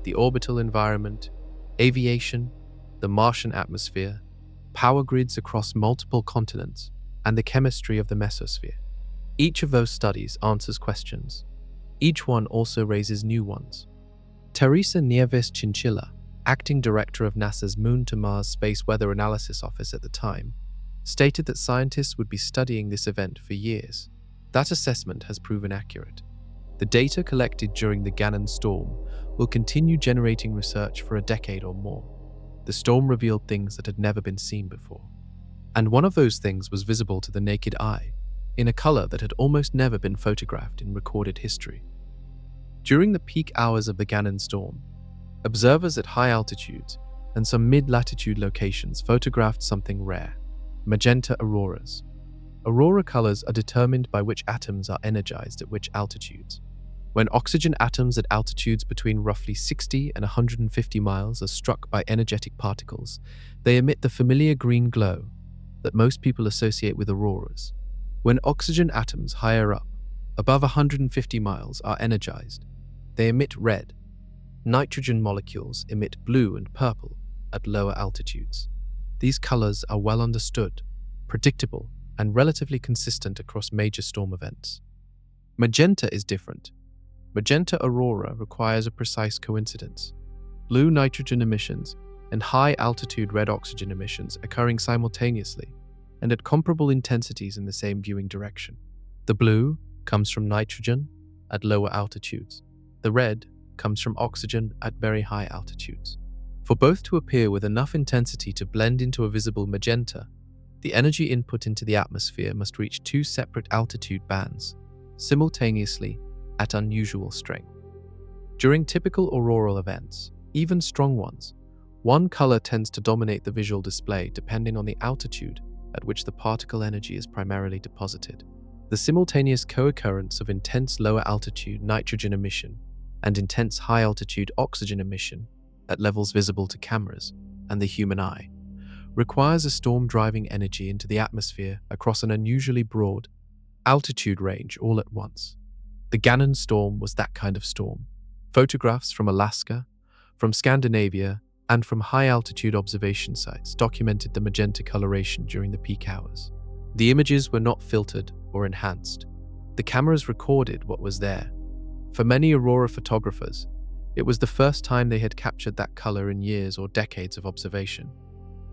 the orbital environment, aviation, the Martian atmosphere, power grids across multiple continents, and the chemistry of the mesosphere. Each of those studies answers questions. Each one also raises new ones. Teresa Nieves Chinchilla, acting director of NASA's Moon to Mars Space Weather Analysis Office at the time, stated that scientists would be studying this event for years. That assessment has proven accurate. The data collected during the Gannon storm will continue generating research for a decade or more. The storm revealed things that had never been seen before. And one of those things was visible to the naked eye, in a color that had almost never been photographed in recorded history. During the peak hours of the Gannon storm, observers at high altitudes and some mid-latitude locations photographed something rare: magenta auroras. Aurora colors are determined by which atoms are energized at which altitudes. When oxygen atoms at altitudes between roughly 60 and 150 miles are struck by energetic particles, they emit the familiar green glow that most people associate with auroras. When oxygen atoms higher up, above 150 miles, are energized, they emit red. Nitrogen molecules emit blue and purple at lower altitudes. These colors are well understood, predictable, and relatively consistent across major storm events. Magenta is different. Magenta aurora requires a precise coincidence. Blue nitrogen emissions and high-altitude red oxygen emissions occurring simultaneously and at comparable intensities in the same viewing direction. The blue comes from nitrogen at lower altitudes. The red comes from oxygen at very high altitudes. For both to appear with enough intensity to blend into a visible magenta, the energy input into the atmosphere must reach 2 separate altitude bands, simultaneously at unusual strength. During typical auroral events, even strong ones, one color tends to dominate the visual display depending on the altitude at which the particle energy is primarily deposited. The simultaneous co-occurrence of intense lower altitude nitrogen emission and intense high altitude oxygen emission at levels visible to cameras and the human eye requires a storm driving energy into the atmosphere across an unusually broad altitude range all at once. The Gannon storm was that kind of storm. Photographs from Alaska, from Scandinavia, and from high-altitude observation sites documented the magenta coloration during the peak hours. The images were not filtered or enhanced. The cameras recorded what was there. For many aurora photographers, it was the first time they had captured that color in years or decades of observation.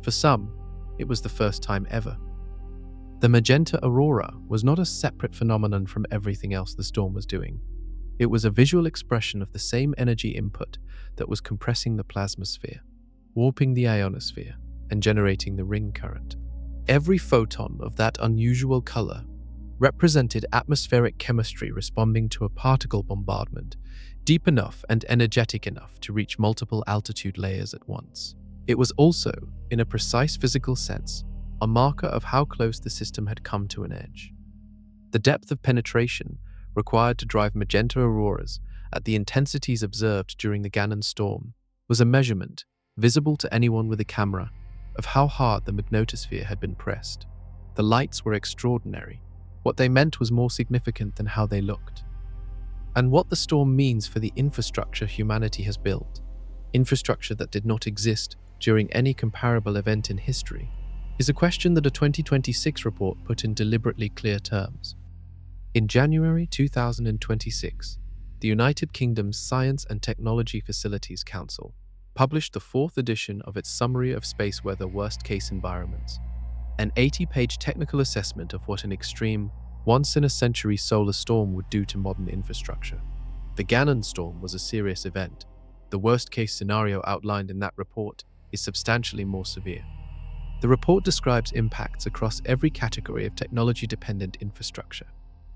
For some, it was the first time ever. The magenta aurora was not a separate phenomenon from everything else the storm was doing. It was a visual expression of the same energy input that was compressing the plasmasphere, warping the ionosphere, and generating the ring current. Every photon of that unusual color represented atmospheric chemistry responding to a particle bombardment deep enough and energetic enough to reach multiple altitude layers at once. It was also, in a precise physical sense, a marker of how close the system had come to an edge. The depth of penetration required to drive magenta auroras at the intensities observed during the Gannon storm was a measurement, visible to anyone with a camera, of how hard the magnetosphere had been pressed. The lights were extraordinary. What they meant was more significant than how they looked. And what the storm means for the infrastructure humanity has built, infrastructure that did not exist during any comparable event in history, is a question that a 2026 report put in deliberately clear terms. In January 2026, the United Kingdom's Science and Technology Facilities Council published the fourth edition of its Summary of Space Weather Worst-Case Environments, an 80-page technical assessment of what an extreme, once-in-a-century solar storm would do to modern infrastructure. The Gannon storm was a serious event. The worst-case scenario outlined in that report is substantially more severe. The report describes impacts across every category of technology-dependent infrastructure.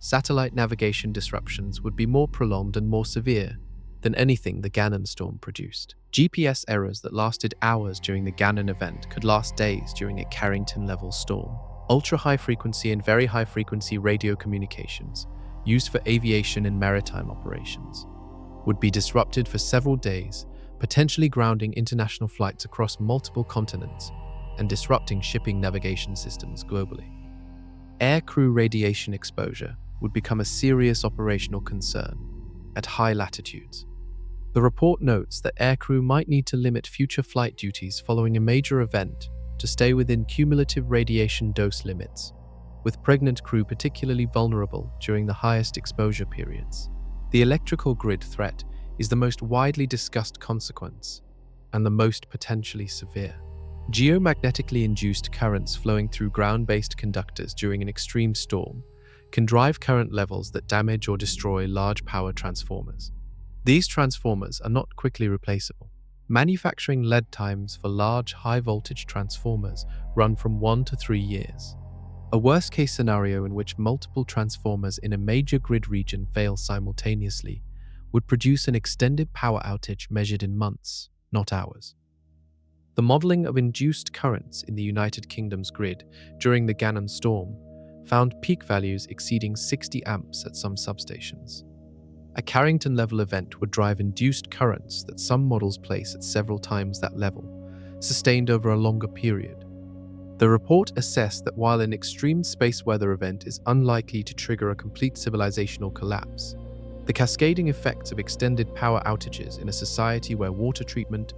Satellite navigation disruptions would be more prolonged and more severe than anything the Gannon storm produced. GPS errors that lasted hours during the Gannon event could last days during a Carrington-level storm. Ultra-high-frequency and very high-frequency radio communications, used for aviation and maritime operations, would be disrupted for several days, potentially grounding international flights across multiple continents and disrupting shipping navigation systems globally. Aircrew radiation exposure would become a serious operational concern at high latitudes. The report notes that aircrew might need to limit future flight duties following a major event to stay within cumulative radiation dose limits, with pregnant crew particularly vulnerable during the highest exposure periods. The electrical grid threat is the most widely discussed consequence and the most potentially severe. Geomagnetically induced currents flowing through ground-based conductors during an extreme storm can drive current levels that damage or destroy large power transformers. These transformers are not quickly replaceable. Manufacturing lead times for large high-voltage transformers run from 1 to 3 years. A worst-case scenario in which multiple transformers in a major grid region fail simultaneously would produce an extended power outage measured in months, not hours. The modeling of induced currents in the United Kingdom's grid during the Gannon storm found peak values exceeding 60 amps at some substations. A Carrington-level event would drive induced currents that some models place at several times that level, sustained over a longer period. The report assessed that while an extreme space weather event is unlikely to trigger a complete civilizational collapse, the cascading effects of extended power outages in a society where water treatment,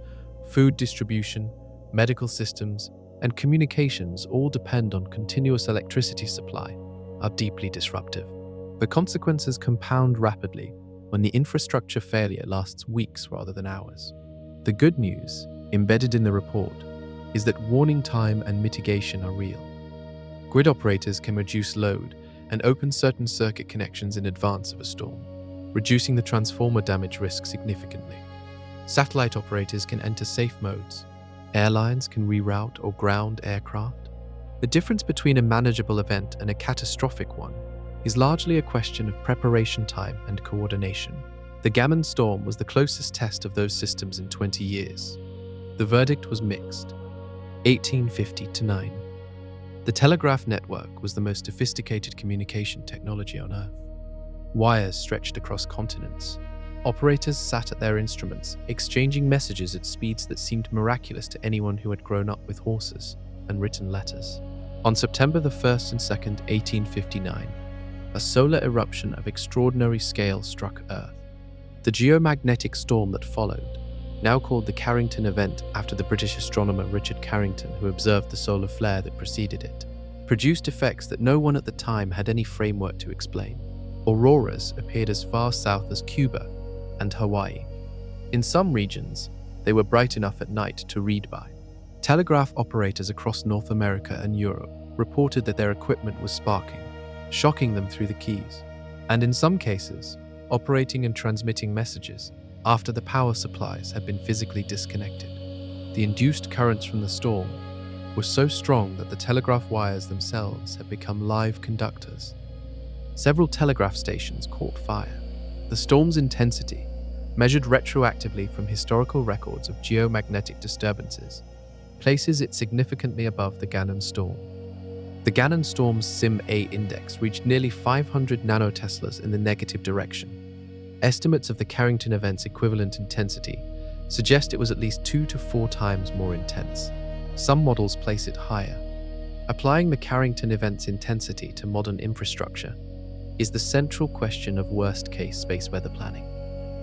food distribution, medical systems, and communications all depend on continuous electricity supply are deeply disruptive. The consequences compound rapidly when the infrastructure failure lasts weeks rather than hours. The good news, embedded in the report, is that warning time and mitigation are real. Grid operators can reduce load and open certain circuit connections in advance of a storm, reducing the transformer damage risk significantly. Satellite operators can enter safe modes. Airlines can reroute or ground aircraft. The difference between a manageable event and a catastrophic one is largely a question of preparation time and coordination. The Gannon storm was the closest test of those systems in 20 years. The verdict was mixed, 1850 to 9. The telegraph network was the most sophisticated communication technology on Earth. Wires stretched across continents. Operators sat at their instruments, exchanging messages at speeds that seemed miraculous to anyone who had grown up with horses and written letters. On September the 1st and 2nd, 1859, a solar eruption of extraordinary scale struck Earth. The geomagnetic storm that followed, now called the Carrington event after the British astronomer Richard Carrington, who observed the solar flare that preceded it, produced effects that no one at the time had any framework to explain. Auroras appeared as far south as Cuba and Hawaii. In some regions, they were bright enough at night to read by. Telegraph operators across North America and Europe reported that their equipment was sparking, shocking them through the keys, and in some cases, operating and transmitting messages after the power supplies had been physically disconnected. The induced currents from the storm were so strong that the telegraph wires themselves had become live conductors. Several telegraph stations caught fire. The storm's intensity, measured retroactively from historical records of geomagnetic disturbances, places it significantly above the Gannon storm. The Gannon storm's SIM-A index reached nearly 500 nanoteslas in the negative direction. Estimates of the Carrington event's equivalent intensity suggest it was at least 2 to 4 times more intense. Some models place it higher. Applying the Carrington event's intensity to modern infrastructure is the central question of worst-case space weather planning.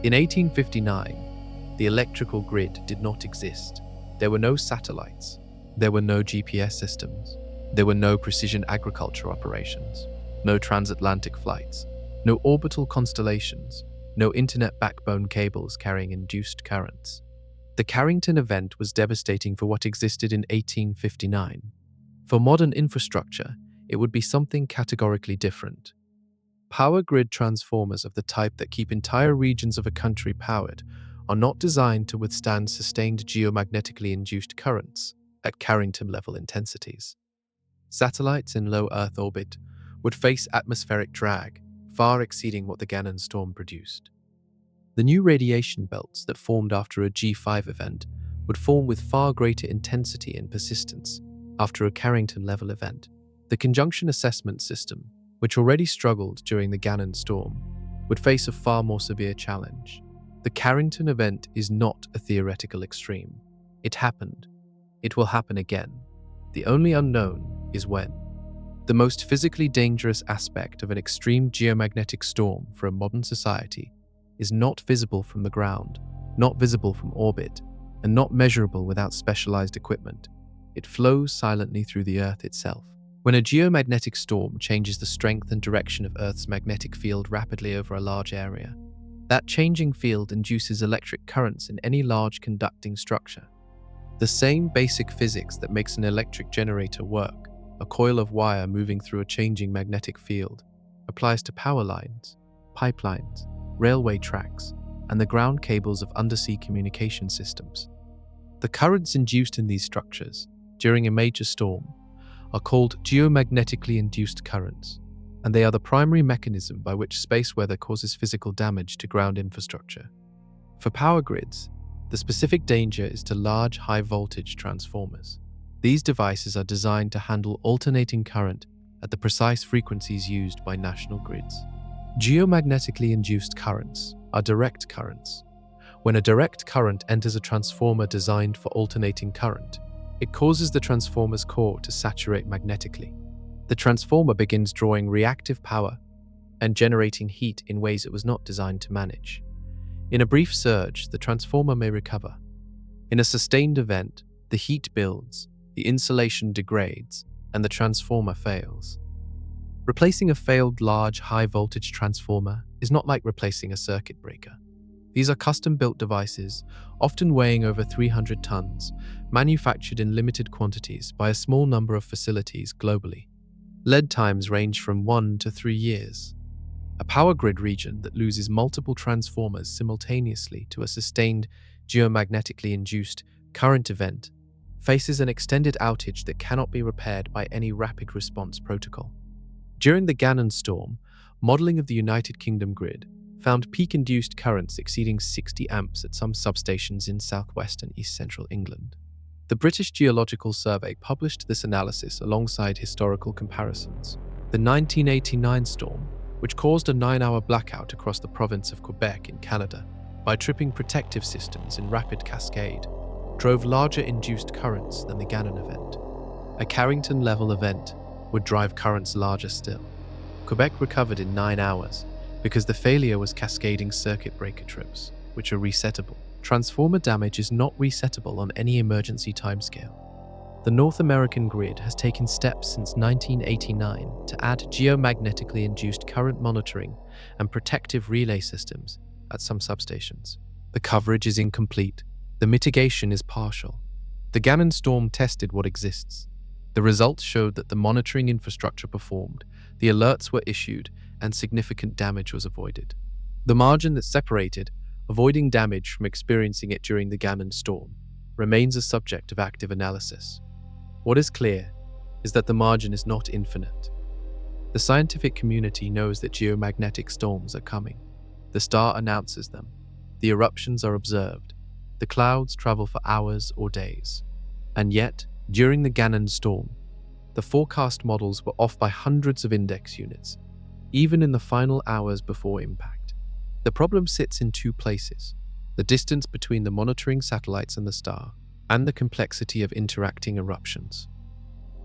In 1859, the electrical grid did not exist. There were no satellites. There were no GPS systems. There were no precision agriculture operations, no transatlantic flights, no orbital constellations, no internet backbone cables carrying induced currents. The Carrington event was devastating for what existed in 1859. For modern infrastructure, it would be something categorically different. Power grid transformers of the type that keep entire regions of a country powered are not designed to withstand sustained geomagnetically induced currents at Carrington-level intensities. Satellites in low Earth orbit would face atmospheric drag far exceeding what the Gannon storm produced. The new radiation belts that formed after a G5 event would form with far greater intensity and persistence after a Carrington-level event. The conjunction assessment system, which already struggled during the Gannon storm, would face a far more severe challenge. The Carrington event is not a theoretical extreme. It happened. It will happen again. The only unknown is when. The most physically dangerous aspect of an extreme geomagnetic storm for a modern society is not visible from the ground, not visible from orbit, and not measurable without specialized equipment. It flows silently through the Earth itself. When a geomagnetic storm changes the strength and direction of Earth's magnetic field rapidly over a large area, that changing field induces electric currents in any large conducting structure. The same basic physics that makes an electric generator work, a coil of wire moving through a changing magnetic field, applies to power lines, pipelines, railway tracks, and the ground cables of undersea communication systems. The currents induced in these structures during a major storm are called geomagnetically induced currents, and they are the primary mechanism by which space weather causes physical damage to ground infrastructure. For power grids, the specific danger is to large high-voltage transformers. These devices are designed to handle alternating current at the precise frequencies used by national grids. Geomagnetically induced currents are direct currents. When a direct current enters a transformer designed for alternating current, it causes the transformer's core to saturate magnetically. The transformer begins drawing reactive power and generating heat in ways it was not designed to manage. In a brief surge, the transformer may recover. In a sustained event, the heat builds, the insulation degrades, and the transformer fails. Replacing a failed large high-voltage transformer is not like replacing a circuit breaker. These are custom-built devices, often weighing over 300 tons, manufactured in limited quantities by a small number of facilities globally. Lead times range from 1 to 3 years. A power grid region that loses multiple transformers simultaneously to a sustained geomagnetically induced current event faces an extended outage that cannot be repaired by any rapid response protocol. During the Gannon storm, modeling of the United Kingdom grid found peak-induced currents exceeding 60 amps at some substations in southwest and east-central England. The British Geological Survey published this analysis alongside historical comparisons. The 1989 storm, which caused a 9-hour blackout across the province of Quebec in Canada by tripping protective systems in rapid cascade, drove larger induced currents than the Gannon event. A Carrington-level event would drive currents larger still. Quebec recovered in 9 hours because the failure was cascading circuit breaker trips, which are resettable. Transformer damage is not resettable on any emergency timescale. The North American grid has taken steps since 1989 to add geomagnetically induced current monitoring and protective relay systems at some substations. The coverage is incomplete. The mitigation is partial. The Gannon storm tested what exists. The results showed that the monitoring infrastructure performed, the alerts were issued, and significant damage was avoided. The margin that separated avoiding damage from experiencing it during the Gannon storm remains a subject of active analysis. What is clear is that the margin is not infinite. The scientific community knows that geomagnetic storms are coming. The star announces them. The eruptions are observed. The clouds travel for hours or days. And yet, during the Gannon storm, the forecast models were off by hundreds of index units, even in the final hours before impact. The problem sits in two places: the distance between the monitoring satellites and the star, and the complexity of interacting eruptions.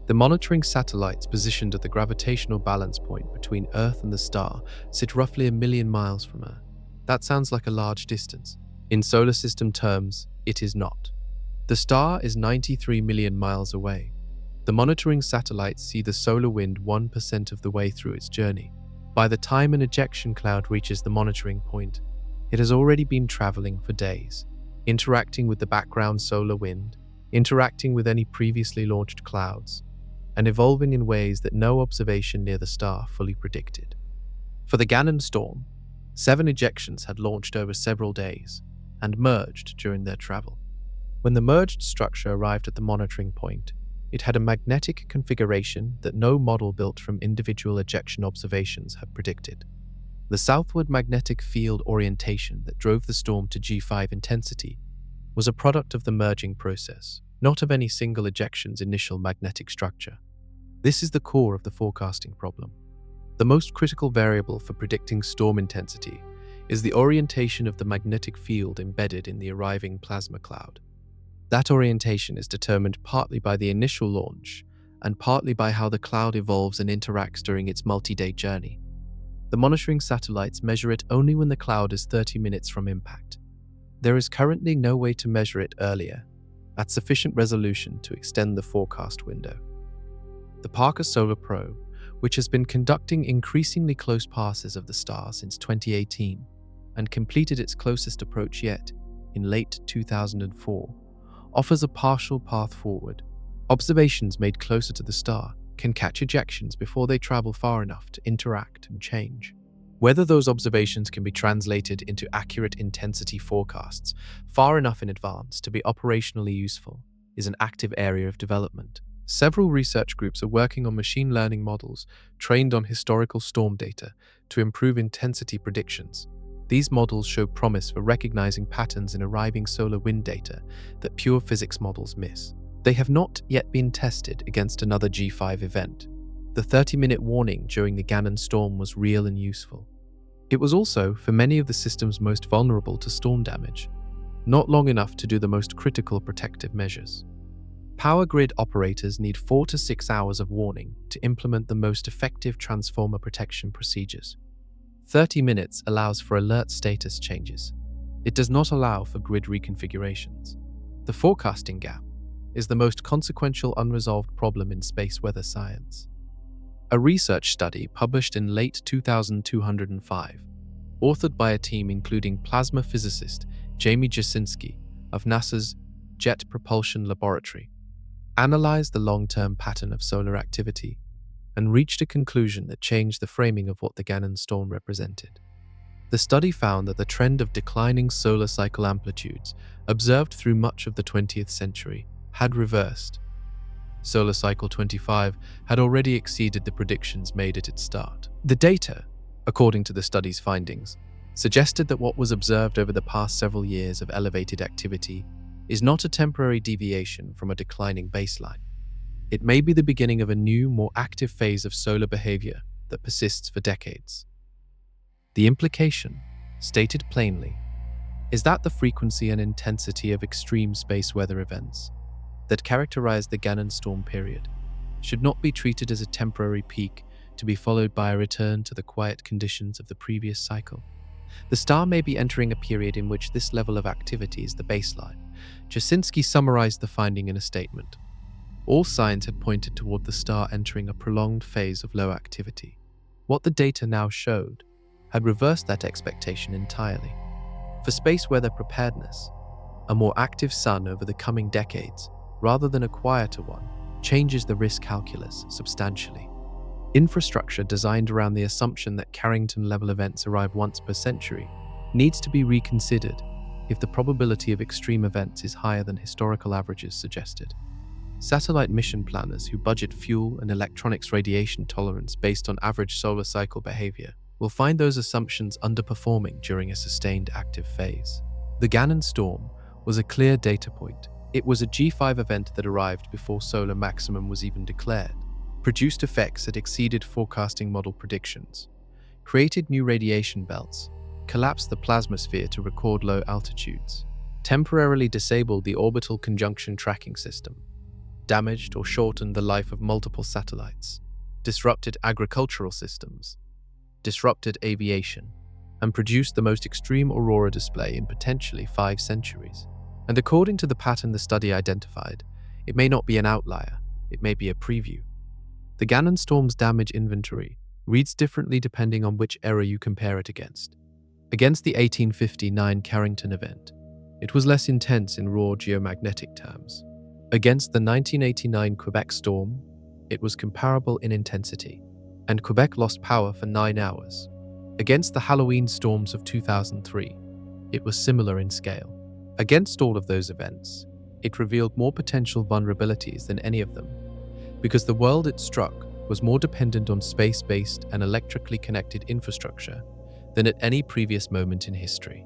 The monitoring satellites positioned at the gravitational balance point between Earth and the star sit roughly 1 million miles from Earth. That sounds like a large distance. In solar system terms, it is not. The star is 93 million miles away. The monitoring satellites see the solar wind 1% of the way through its journey. By the time an ejection cloud reaches the monitoring point, it has already been traveling for days, interacting with the background solar wind, interacting with any previously launched clouds, and evolving in ways that no observation near the star fully predicted. For the Gannon storm, 7 ejections had launched over several days and merged during their travel. When the merged structure arrived at the monitoring point, it had a magnetic configuration that no model built from individual ejection observations had predicted. The southward magnetic field orientation that drove the storm to G5 intensity was a product of the merging process, not of any single ejection's initial magnetic structure. This is the core of the forecasting problem. The most critical variable for predicting storm intensity is the orientation of the magnetic field embedded in the arriving plasma cloud. That orientation is determined partly by the initial launch and partly by how the cloud evolves and interacts during its multi-day journey. The monitoring satellites measure it only when the cloud is 30 minutes from impact. There is currently no way to measure it earlier, at sufficient resolution to extend the forecast window. The Parker Solar Probe, which has been conducting increasingly close passes of the star since 2018 and completed its closest approach yet in late 2004, offers a partial path forward. Observations made closer to the star can catch ejections before they travel far enough to interact and change. Whether those observations can be translated into accurate intensity forecasts far enough in advance to be operationally useful is an active area of development. Several research groups are working on machine learning models trained on historical storm data to improve intensity predictions. These models show promise for recognizing patterns in arriving solar wind data that pure physics models miss. They have not yet been tested against another G5 event. The 30-minute warning during the Gannon storm was real and useful. It was also, for many of the systems most vulnerable to storm damage, not long enough to do the most critical protective measures. Power grid operators need 4 to 6 hours of warning to implement the most effective transformer protection procedures. 30 minutes allows for alert status changes. It does not allow for grid reconfigurations. The forecasting gap is the most consequential unresolved problem in space weather science. A research study published in late 2205, authored by a team including plasma physicist Jamie Jasinski of NASA's Jet Propulsion Laboratory, analyzed the long-term pattern of solar activity and reached a conclusion that changed the framing of what the Gannon storm represented. The study found that the trend of declining solar cycle amplitudes observed through much of the 20th century had reversed. Solar cycle 25 had already exceeded the predictions made at its start. The data, according to the study's findings, suggested that what was observed over the past several years of elevated activity is not a temporary deviation from a declining baseline. It may be the beginning of a new, more active phase of solar behavior that persists for decades. The implication, stated plainly, is that the frequency and intensity of extreme space weather events that characterize the Gannon storm period should not be treated as a temporary peak to be followed by a return to the quiet conditions of the previous cycle. The star may be entering a period in which this level of activity is the baseline. Jasinski summarized the finding in a statement. All signs had pointed toward the star entering a prolonged phase of low activity. What the data now showed had reversed that expectation entirely. For space weather preparedness, a more active sun over the coming decades, rather than a quieter one, changes the risk calculus substantially. Infrastructure designed around the assumption that Carrington-level events arrive once per century needs to be reconsidered if the probability of extreme events is higher than historical averages suggested. Satellite mission planners who budget fuel and electronics radiation tolerance based on average solar cycle behavior will find those assumptions underperforming during a sustained active phase. The Gannon storm was a clear data point. It was a G5 event that arrived before solar maximum was even declared, produced effects that exceeded forecasting model predictions, created new radiation belts, collapsed the plasmasphere to record low altitudes, temporarily disabled the orbital conjunction tracking system, damaged or shortened the life of multiple satellites, disrupted agricultural systems, disrupted aviation, and produced the most extreme aurora display in potentially 5 centuries. And according to the pattern the study identified, it may not be an outlier, it may be a preview. The Gannon storm's damage inventory reads differently depending on which era you compare it against. Against the 1859 Carrington event, it was less intense in raw geomagnetic terms. Against the 1989 Quebec storm, it was comparable in intensity, and Quebec lost power for 9 hours. Against the Halloween storms of 2003, it was similar in scale. Against all of those events, it revealed more potential vulnerabilities than any of them, because the world it struck was more dependent on space-based and electrically connected infrastructure than at any previous moment in history.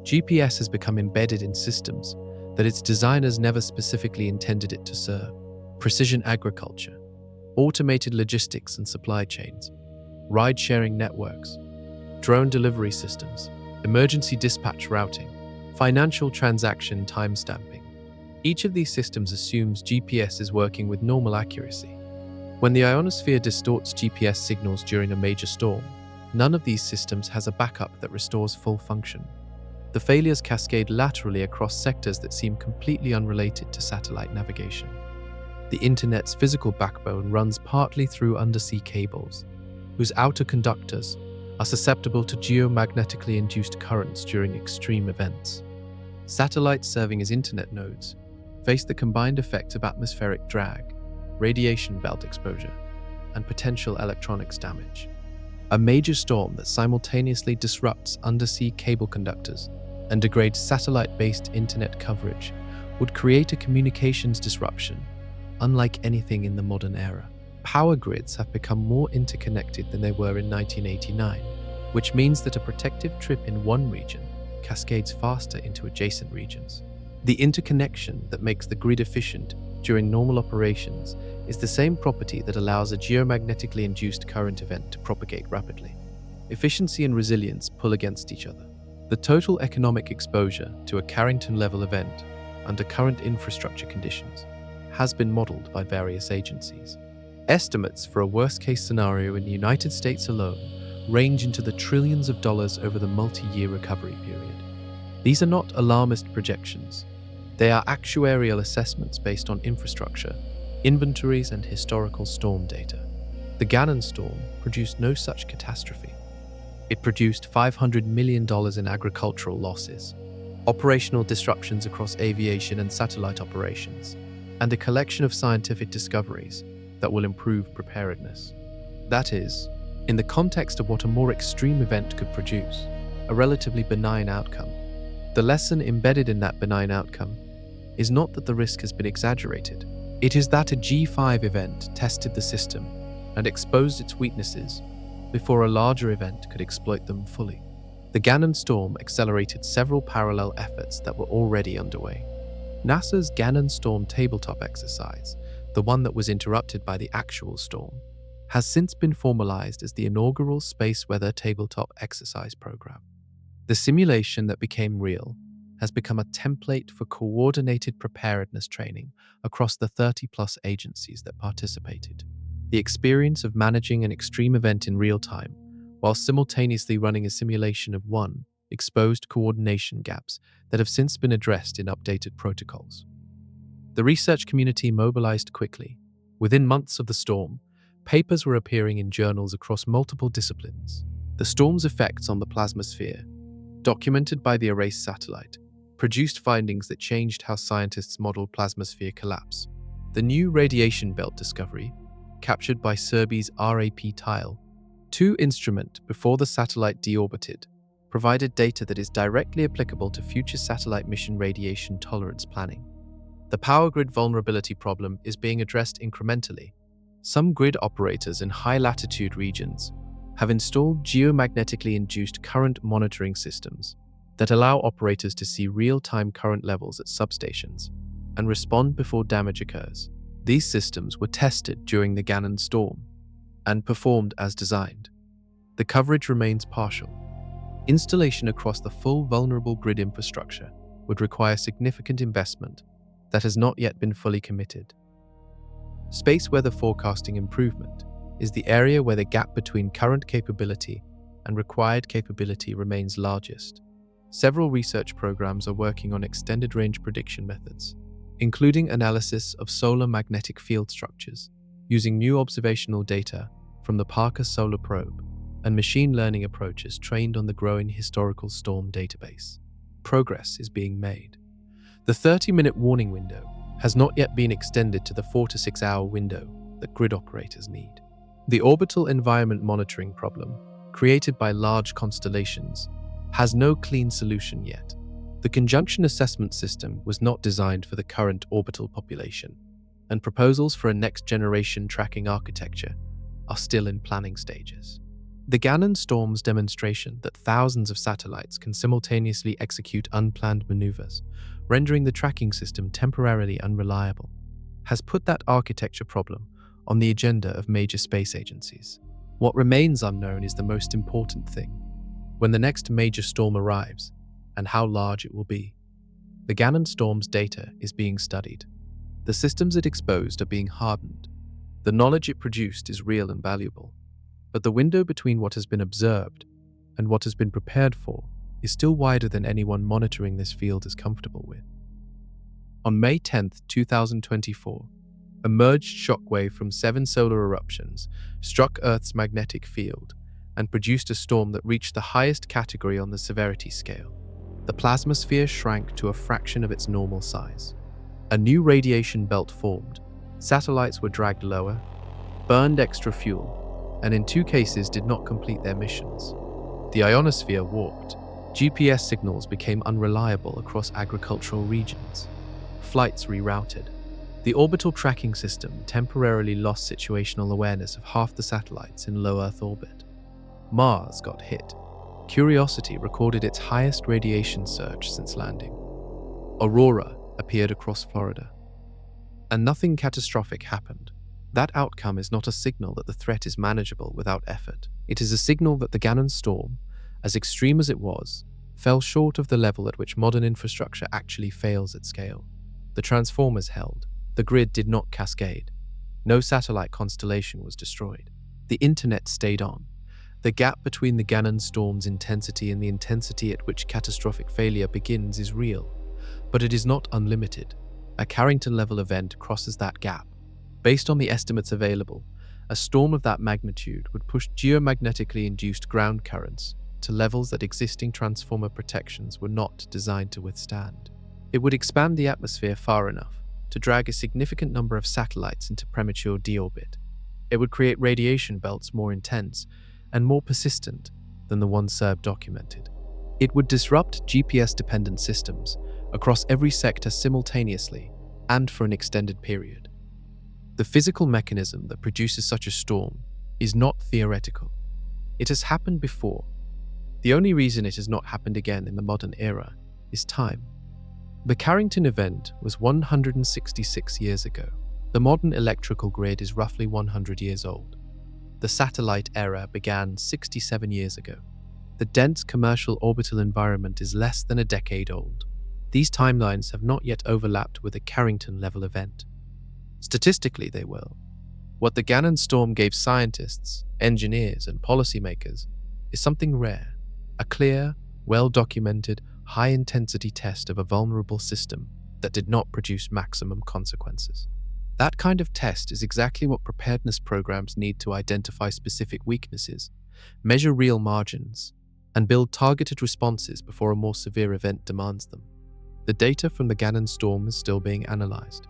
GPS has become embedded in systems that its designers never specifically intended it to serve. Precision agriculture, automated logistics and supply chains, ride-sharing networks, drone delivery systems, emergency dispatch routing, financial transaction timestamping. Each of these systems assumes GPS is working with normal accuracy. When the ionosphere distorts GPS signals during a major storm, none of these systems has a backup that restores full function. The failures cascade laterally across sectors that seem completely unrelated to satellite navigation. The internet's physical backbone runs partly through undersea cables, whose outer conductors are susceptible to geomagnetically induced currents during extreme events. Satellites serving as internet nodes face the combined effects of atmospheric drag, radiation belt exposure, and potential electronics damage. A major storm that simultaneously disrupts undersea cable conductors and degrades satellite-based internet coverage would create a communications disruption unlike anything in the modern era. Power grids have become more interconnected than they were in 1989, which means that a protective trip in one region cascades faster into adjacent regions. The interconnection that makes the grid efficient during normal operations is the same property that allows a geomagnetically induced current event to propagate rapidly. Efficiency and resilience pull against each other. The total economic exposure to a Carrington-level event under current infrastructure conditions has been modeled by various agencies. Estimates for a worst-case scenario in the United States alone range into the trillions of dollars over the multi-year recovery period. These are not alarmist projections. They are actuarial assessments based on infrastructure, inventories, and historical storm data. The Gannon storm produced no such catastrophe. It produced $500 million in agricultural losses, operational disruptions across aviation and satellite operations, and a collection of scientific discoveries that will improve preparedness. That is, in the context of what a more extreme event could produce, a relatively benign outcome. The lesson embedded in that benign outcome is not that the risk has been exaggerated. It is that a G5 event tested the system and exposed its weaknesses before a larger event could exploit them fully. The Gannon storm accelerated several parallel efforts that were already underway. NASA's Gannon storm tabletop exercise, the one that was interrupted by the actual storm, has since been formalized as the inaugural space weather tabletop exercise program. The simulation that became real has become a template for coordinated preparedness training across the 30-plus agencies that participated. The experience of managing an extreme event in real time, while simultaneously running a simulation of one, exposed coordination gaps that have since been addressed in updated protocols. The research community mobilized quickly. Within months of the storm, papers were appearing in journals across multiple disciplines. The storm's effects on the plasmasphere, documented by the erased satellite, produced findings that changed how scientists modeled plasmasphere collapse. The new radiation belt discovery, captured by Serbi's RAP-TILE-2 instrument before the satellite deorbited, provided data that is directly applicable to future satellite mission radiation tolerance planning. The power grid vulnerability problem is being addressed incrementally. Some grid operators in high-latitude regions have installed geomagnetically induced current monitoring systems that allow operators to see real-time current levels at substations and respond before damage occurs. These systems were tested during the Gannon storm and performed as designed. The coverage remains partial. Installation across the full vulnerable grid infrastructure would require significant investment that has not yet been fully committed. Space weather forecasting improvement is the area where the gap between current capability and required capability remains largest. Several research programs are working on extended range prediction methods, including analysis of solar magnetic field structures using new observational data from the Parker Solar Probe and machine learning approaches trained on the growing historical storm database. Progress is being made. The 30-minute warning window has not yet been extended to the 4 to 6 hour window that grid operators need. The orbital environment monitoring problem, created by large constellations, has no clean solution yet. The conjunction assessment system was not designed for the current orbital population, and proposals for a next-generation tracking architecture are still in planning stages. The Gannon Storm's demonstration that thousands of satellites can simultaneously execute unplanned maneuvers, rendering the tracking system temporarily unreliable, has put that architecture problem on the agenda of major space agencies. What remains unknown is the most important thing: when the next major storm arrives, and how large it will be. The Gannon Storm's data is being studied. The systems it exposed are being hardened. The knowledge it produced is real and valuable. But the window between what has been observed and what has been prepared for is still wider than anyone monitoring this field is comfortable with. On May 10, 2024, a merged shockwave from 7 solar eruptions struck Earth's magnetic field and produced a storm that reached the highest category on the severity scale. The plasmasphere shrank to a fraction of its normal size. A new radiation belt formed. Satellites were dragged lower, burned extra fuel, and in 2 cases did not complete their missions. The ionosphere warped. GPS signals became unreliable across agricultural regions. Flights rerouted. The orbital tracking system temporarily lost situational awareness of half the satellites in low Earth orbit. Mars got hit. Curiosity recorded its highest radiation surge since landing. Aurora appeared across Florida. And nothing catastrophic happened. That outcome is not a signal that the threat is manageable without effort. It is a signal that the Gannon Storm, as extreme as it was, fell short of the level at which modern infrastructure actually fails at scale. The transformers held. The grid did not cascade. No satellite constellation was destroyed. The internet stayed on. The gap between the Gannon Storm's intensity and the intensity at which catastrophic failure begins is real, but it is not unlimited. A Carrington-level event crosses that gap. Based on the estimates available, a storm of that magnitude would push geomagnetically induced ground currents to levels that existing transformer protections were not designed to withstand. It would expand the atmosphere far enough to drag a significant number of satellites into premature deorbit. It would create radiation belts more intense and more persistent than the one SERB documented. It would disrupt GPS-dependent systems across every sector simultaneously and for an extended period. The physical mechanism that produces such a storm is not theoretical. It has happened before. The only reason it has not happened again in the modern era is time. The Carrington event was 166 years ago. The modern electrical grid is roughly 100 years old. The satellite era began 67 years ago. The dense commercial orbital environment is less than a decade old. These timelines have not yet overlapped with a Carrington-level event. Statistically, they will. What the Gannon Storm gave scientists, engineers, and policymakers is something rare, a clear, well-documented, high-intensity test of a vulnerable system that did not produce maximum consequences. That kind of test is exactly what preparedness programs need to identify specific weaknesses, measure real margins, and build targeted responses before a more severe event demands them. The data from the Gannon Storm is still being analyzed.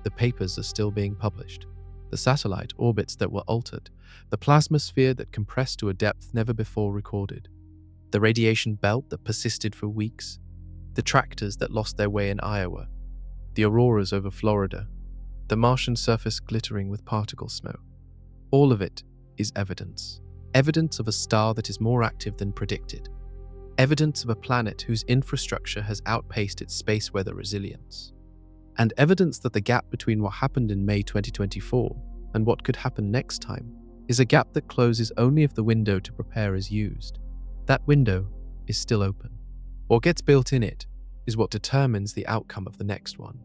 The papers are still being published. The satellite orbits that were altered, the plasmasphere that compressed to a depth never before recorded, the radiation belt that persisted for weeks, the tractors that lost their way in Iowa, the auroras over Florida, the Martian surface glittering with particle snow. All of it is evidence. Evidence of a star that is more active than predicted. Evidence of a planet whose infrastructure has outpaced its space weather resilience. And evidence that the gap between what happened in May 2024 and what could happen next time is a gap that closes only if the window to prepare is used. That window is still open. What gets built in it is what determines the outcome of the next one.